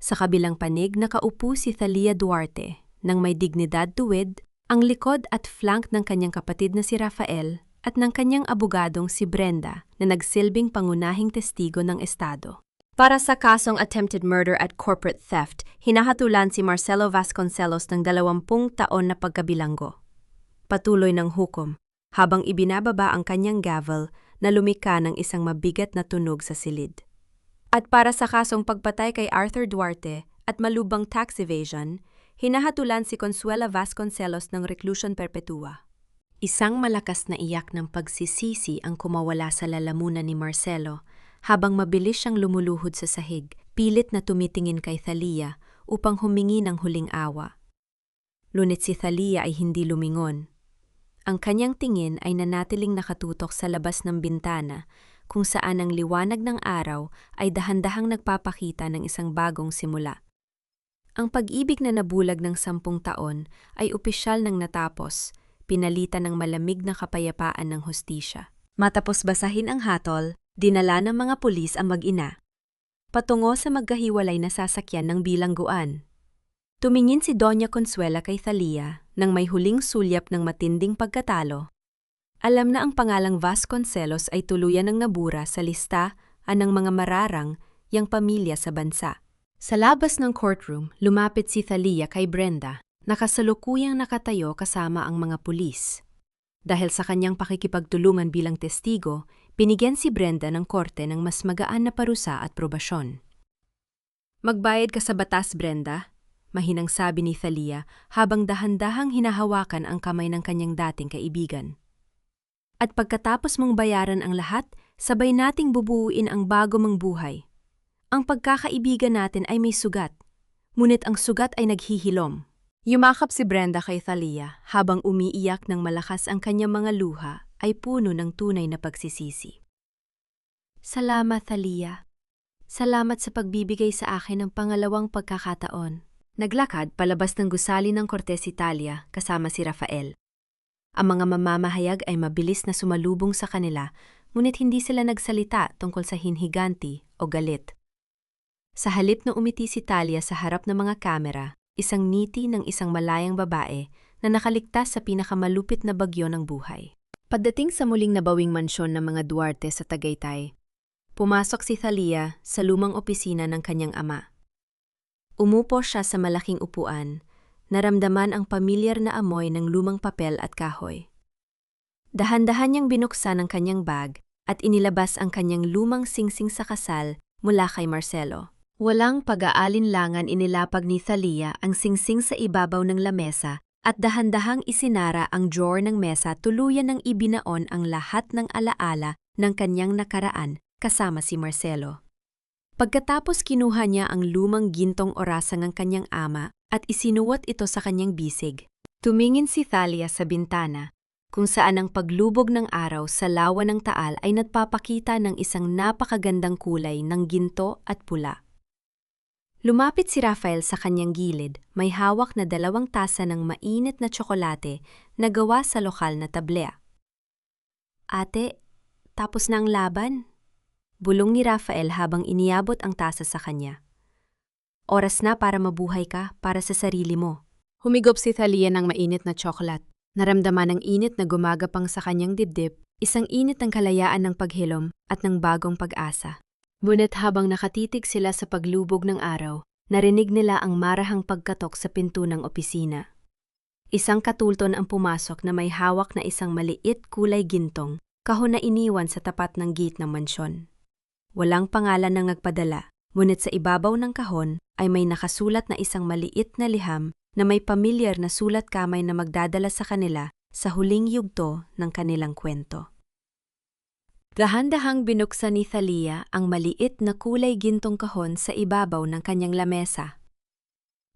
Sa kabilang panig, nakaupo si Thalia Duarte, nang may dignidad tuwid, ang likod at flank ng kanyang kapatid na si Rafael at ng kanyang abogadong si Brenda na nagsilbing pangunahing testigo ng Estado. Para sa kasong attempted murder at corporate theft, hinahatulan si Marcelo Vasconcelos ng 20 taon na pagkabilanggo. Patuloy ng hukom, habang ibinababa ang kanyang gavel na lumika ng isang mabigat na tunog sa silid. At para sa kasong pagpatay kay Arthur Duarte at malubang tax evasion, hinahatulan si Consuela Vasconcelos ng reclusion perpetua. Isang malakas na iyak ng pagsisisi ang kumawala sa lalamunan ni Marcelo, habang mabilis siyang lumuluhod sa sahig, pilit na tumitingin kay Thalia upang humingi ng huling awa. Ngunit si Thalia ay hindi lumingon. Ang kanyang tingin ay nanatiling nakatutok sa labas ng bintana, kung saan ang liwanag ng araw ay dahan-dahang nagpapakita ng isang bagong simula. Ang pag-ibig na nabulag ng 10 taon ay opisyal nang natapos, pinalitan ng malamig na kapayapaan ng hustisya. Matapos basahin ang hatol, dinala ng mga pulis ang mag-ina patungo sa magkahiwalay na sasakyan ng bilangguan. Tumingin si Doña Consuela kay Thalia nang may huling sulyap ng matinding pagkatalo. Alam na ang pangalang Vasconcelos ay tuluyan ng nabura sa lista ng mga mararang yang pamilya sa bansa. Sa labas ng courtroom, lumapit si Thalia kay Brenda, nakasalukuyang nakatayo kasama ang mga pulis. Dahil sa kanyang pakikipagtulungan bilang testigo, binigyan si Brenda ng korte ng mas magaan na parusa at probasyon. Magbayad ka sa batas, Brenda, mahinang sabi ni Thalia habang dahan-dahang hinahawakan ang kamay ng kanyang dating kaibigan. At pagkatapos mong bayaran ang lahat, sabay nating bubuuin ang bago mong buhay. Ang pagkakaibigan natin ay may sugat, ngunit ang sugat ay naghihilom. Yumakap si Brenda kay Thalia habang umiiyak ng malakas ang kanyang mga luha ay puno ng tunay na pagsisisi. Salamat, Thalia. Salamat sa pagbibigay sa akin ng pangalawang pagkakataon. Naglakad palabas ng gusali ng korte si Thalia kasama si Rafael. Ang mga mamamahayag ay mabilis na sumalubong sa kanila, ngunit hindi sila nagsalita tungkol sa hinhiganti o galit. Sa halip na umiti si Thalia sa harap ng mga kamera, isang ngiti ng isang malayang babae na nakaligtas sa pinakamalupit na bagyo ng buhay. Pagdating sa muling nabawing mansyon ng mga Duarte sa Tagaytay, pumasok si Thalia sa lumang opisina ng kanyang ama. Umupo siya sa malaking upuan naramdaman ang pamilyar na amoy ng lumang papel at kahoy. Dahan-dahan niyang binuksan ang kanyang bag at inilabas ang kanyang lumang singsing sa kasal mula kay Marcelo. Walang pag-aalinlangan inilapag ni Thalia ang singsing sa ibabaw ng lamesa at dahan-dahang isinara ang drawer ng mesa, tuluyan ng ibinaon ang lahat ng alaala ng kanyang nakaraan kasama si Marcelo. Pagkatapos kinuha niya ang lumang gintong orasang ng kanyang ama at isinuwat ito sa kanyang bisig. Tumingin si Thalia sa bintana, kung saan ang paglubog ng araw sa lawa ng Taal ay nagpapakita ng isang napakagandang kulay ng ginto at pula. Lumapit si Rafael sa kanyang gilid, may hawak na 2 tasa ng mainit na tsokolate na gawa sa lokal na tablea. "Ate, tapos na ang laban?" Bulong ni Rafael habang iniabot ang tasa sa kanya. "Oras na para mabuhay ka, para sa sarili mo." Humigop si Thalia ng mainit na tsokolat. Naramdaman ang init na gumagapang sa kanyang dibdib, isang init ng kalayaan ng paghilom at ng bagong pag-asa. Ngunit habang nakatitig sila sa paglubog ng araw, narinig nila ang marahang pagkatok sa pinto ng opisina. Isang katulton ang pumasok na may hawak na isang maliit kulay gintong, kahon na iniwan sa tapat ng gate ng mansyon. Walang pangalan ng nagpadala, ngunit sa ibabaw ng kahon ay may nakasulat na isang maliit na liham na may pamilyar na sulat kamay na magdadala sa kanila sa huling yugto ng kanilang kwento. Dahan-dahang binuksan ni Thalia ang maliit na kulay gintong kahon sa ibabaw ng kanyang lamesa.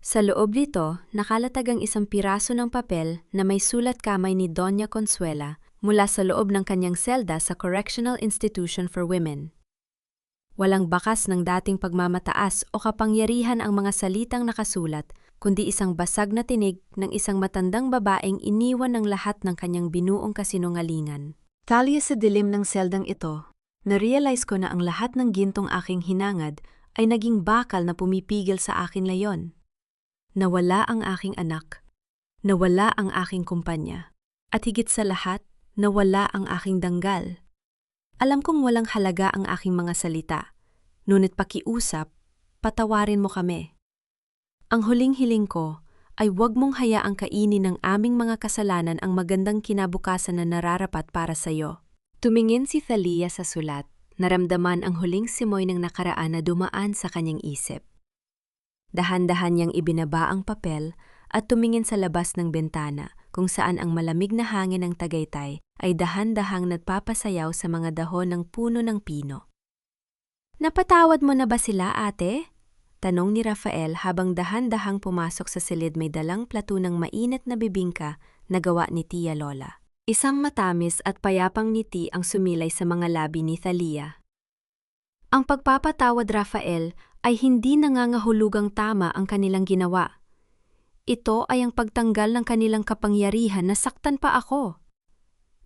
Sa loob nito, nakalatag ang isang piraso ng papel na may sulat kamay ni Doña Consuela mula sa loob ng kanyang selda sa Correctional Institution for Women. Walang bakas ng dating pagmamataas o kapangyarihan ang mga salitang nakasulat, kundi isang basag na tinig ng isang matandang babaeng iniwan ng lahat ng kanyang binuong kasinungalingan. "Thalia, sa dilim ng seldang ito, na-realize ko na ang lahat ng gintong aking hinangad ay naging bakal na pumipigil sa akin layon. Nawala ang aking anak, nawala ang aking kumpanya, at higit sa lahat, nawala ang aking danggal. Alam kong walang halaga ang aking mga salita, ngunit pakiusap, patawarin mo kami. Ang huling hiling ko ay huwag mong hayaang kainin ng aming mga kasalanan ang magandang kinabukasan na nararapat para sa iyo." Tumingin si Thalia sa sulat, naramdaman ang huling simoy ng nakaraan na dumaan sa kanyang isip. Dahan-dahan niyang ibinaba ang papel at tumingin sa labas ng bintana, kung saan ang malamig na hangin ng Tagaytay ay dahan-dahang nagpapasayaw sa mga dahon ng puno ng pino. "Napatawad mo na ba sila, ate?" Tanong ni Rafael habang dahan-dahang pumasok sa silid, may dalang plato ng mainit na bibingka na gawa ni Tia Lola. Isang matamis at payapang ngiti ang sumilay sa mga labi ni Thalia. Ang pagpapatawad, Rafael, ay hindi nangangahulugang tama ang kanilang ginawa. Ito ay ang pagtanggal ng kanilang kapangyarihan na saktan pa ako.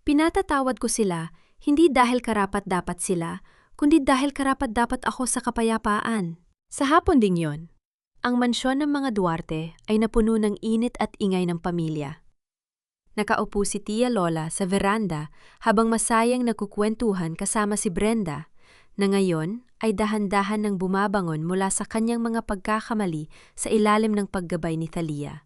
Pinatatawad ko sila hindi dahil karapat-dapat sila, kundi dahil karapat-dapat ako sa kapayapaan. Sa hapon ding yon, ang mansyon ng mga Duarte ay napuno ng init at ingay ng pamilya. Nakaupo si Tia Lola sa veranda habang masayang nagkukwentuhan kasama si Brenda, na ngayon ay dahan-dahan nang bumabangon mula sa kanyang mga pagkakamali sa ilalim ng paggabay ni Thalia.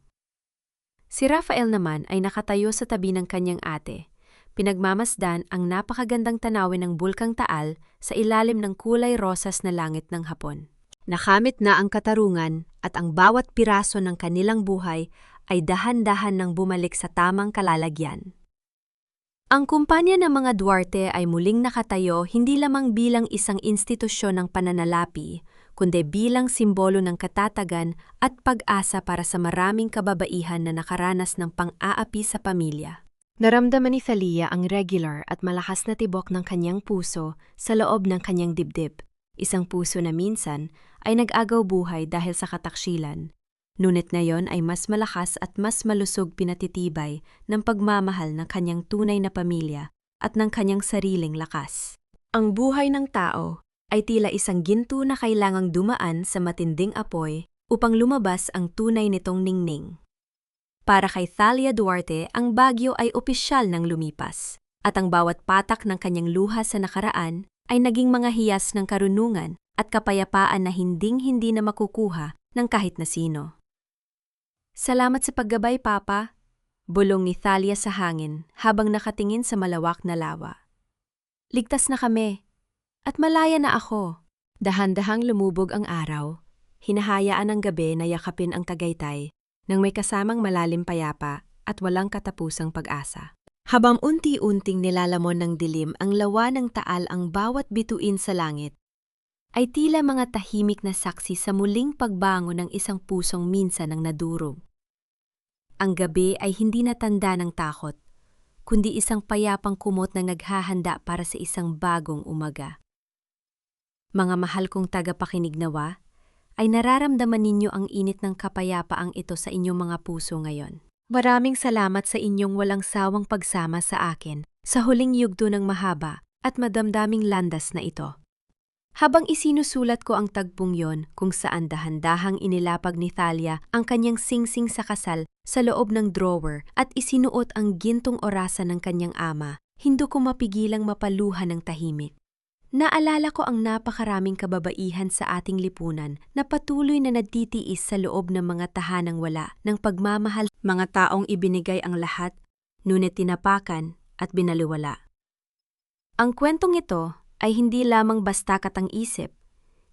Si Rafael naman ay nakatayo sa tabi ng kanyang ate, pinagmamasdan ang napakagandang tanawin ng Bulkang Taal sa ilalim ng kulay rosas na langit ng hapon. Nakamit na ang katarungan at ang bawat piraso ng kanilang buhay ay dahan-dahan nang bumalik sa tamang kalalagyan. Ang kumpanya ng mga Duarte ay muling nakatayo hindi lamang bilang isang institusyon ng pananalapi, kundi bilang simbolo ng katatagan at pag-asa para sa maraming kababaihan na nakaranas ng pang-aapi sa pamilya. Naramdaman ni Thalia ang regular at malakas na tibok ng kanyang puso sa loob ng kanyang dibdib. Isang puso na minsan ay nag-agaw buhay dahil sa kataksilan, ngunit ngayon ay mas malakas at mas malusog pinatitibay ng pagmamahal ng kanyang tunay na pamilya at ng kanyang sariling lakas. Ang buhay ng tao ay tila isang ginto na kailangang dumaan sa matinding apoy upang lumabas ang tunay nitong ningning. Para kay Thalia Duarte, ang Baguio ay opisyal ng lumipas, at ang bawat patak ng kanyang luha sa nakaraan ay naging mga hiyas ng karunungan at kapayapaan na hinding-hindi na makukuha ng kahit na sino. Salamat sa paggabay, Papa. Bulong ni Thalia sa hangin habang nakatingin sa malawak na lawa. Ligtas na kami. At malaya na ako. Dahan-dahang lumubog ang araw. Hinahayaan ng gabi na yakapin ang Tagaytay nang may kasamang malalim payapa at walang katapusang pag-asa. Habang unti-unting nilalamon ng dilim ang lawa ng taal ang bawat bituin sa langit, ay tila mga tahimik na saksi sa muling pagbango ng isang pusong minsan ang nadurog. Ang gabi ay hindi natanda ng takot, kundi isang payapang kumot na naghahanda para sa isang bagong umaga. Mga mahal kong tagapakinig nawa, ay nararamdaman ninyo ang init ng kapayapaang ito sa inyong mga puso ngayon. Maraming salamat sa inyong walang sawang pagsama sa akin sa huling yugto ng mahaba at madamdaming landas na ito. Habang isinusulat ko ang tagpong yon kung saan dahan-dahang inilapag ni Thalia ang kanyang singsing sa kasal sa loob ng drawer at isinuot ang gintong orasan ng kanyang ama, hindi ko mapigilang mapaluha ng tahimik. Naalala ko ang napakaraming kababaihan sa ating lipunan na patuloy na nagtitiis sa loob ng mga tahanang wala ng pagmamahal, mga taong ibinigay ang lahat, ngunit tinapakan at binaliwala. Ang kwentong ito ay hindi lamang basta katang-isip.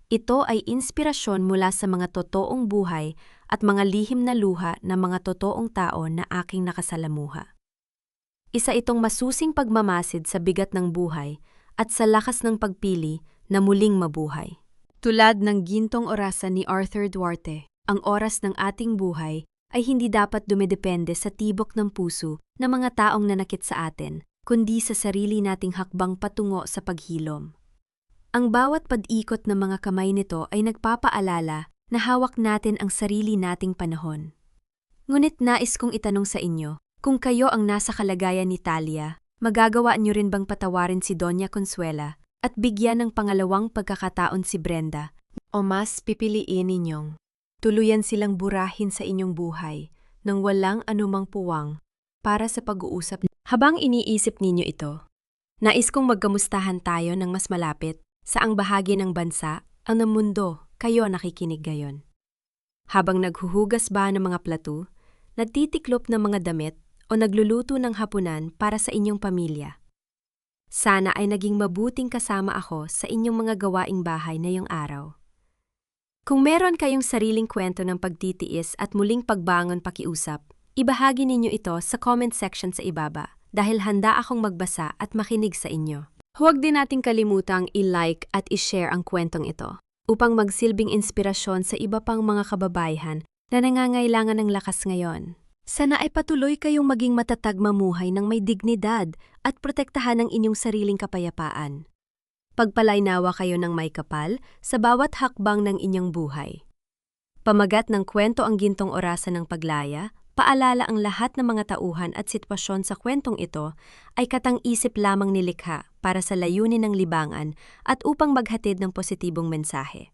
Ito ay inspirasyon mula sa mga totoong buhay at mga lihim na luha ng mga totoong tao na aking nakasalamuha. Isa itong masusing pagmamasid sa bigat ng buhay at sa lakas ng pagpili na muling mabuhay. Tulad ng gintong orasan ni Arthur Duarte, ang oras ng ating buhay ay hindi dapat dumidepende sa tibok ng puso ng mga taong nanakit sa atin, kundi sa sarili nating hakbang patungo sa paghilom. Ang bawat pag-ikot ng mga kamay nito ay nagpapaalala na hawak natin ang sarili nating panahon. Ngunit nais kong itanong sa inyo, kung kayo ang nasa kalagayan ni Thalia, magagawa niyo rin bang patawarin si Doña Consuela at bigyan ng pangalawang pagkakataon si Brenda? O mas pipiliin ninyong tuluyan silang burahin sa inyong buhay nang walang anumang puwang para sa pag-uusap? Habang iniisip ninyo ito, nais kong magkamustahan tayo ng mas malapit sa ang bahagi ng bansa ang ng mundo kayo nakikinig gayon. Habang naghuhugas ba ng mga plato, nagtitiklop ng mga damit, o nagluluto ng hapunan para sa inyong pamilya. Sana ay naging mabuting kasama ako sa inyong mga gawaing bahay ngayong araw. Kung meron kayong sariling kwento ng pagtitiis at muling pagbangon pakiusap, ibahagi ninyo ito sa comment section sa ibaba dahil handa akong magbasa at makinig sa inyo. Huwag din nating kalimutang i-like at i-share ang kwentong ito upang magsilbing inspirasyon sa iba pang mga kababaihan na nangangailangan ng lakas ngayon. Sana ay patuloy kayong maging matatag mamuhay ng may dignidad at protektahan ang inyong sariling kapayapaan. Pagpalay nawa kayo ng may kapal sa bawat hakbang ng inyong buhay. Pamagat ng kwento ang gintong orasan ng paglaya, paalala ang lahat ng mga tauhan at sitwasyon sa kwentong ito ay katang-isip lamang nilikha para sa layunin ng libangan at upang maghatid ng positibong mensahe.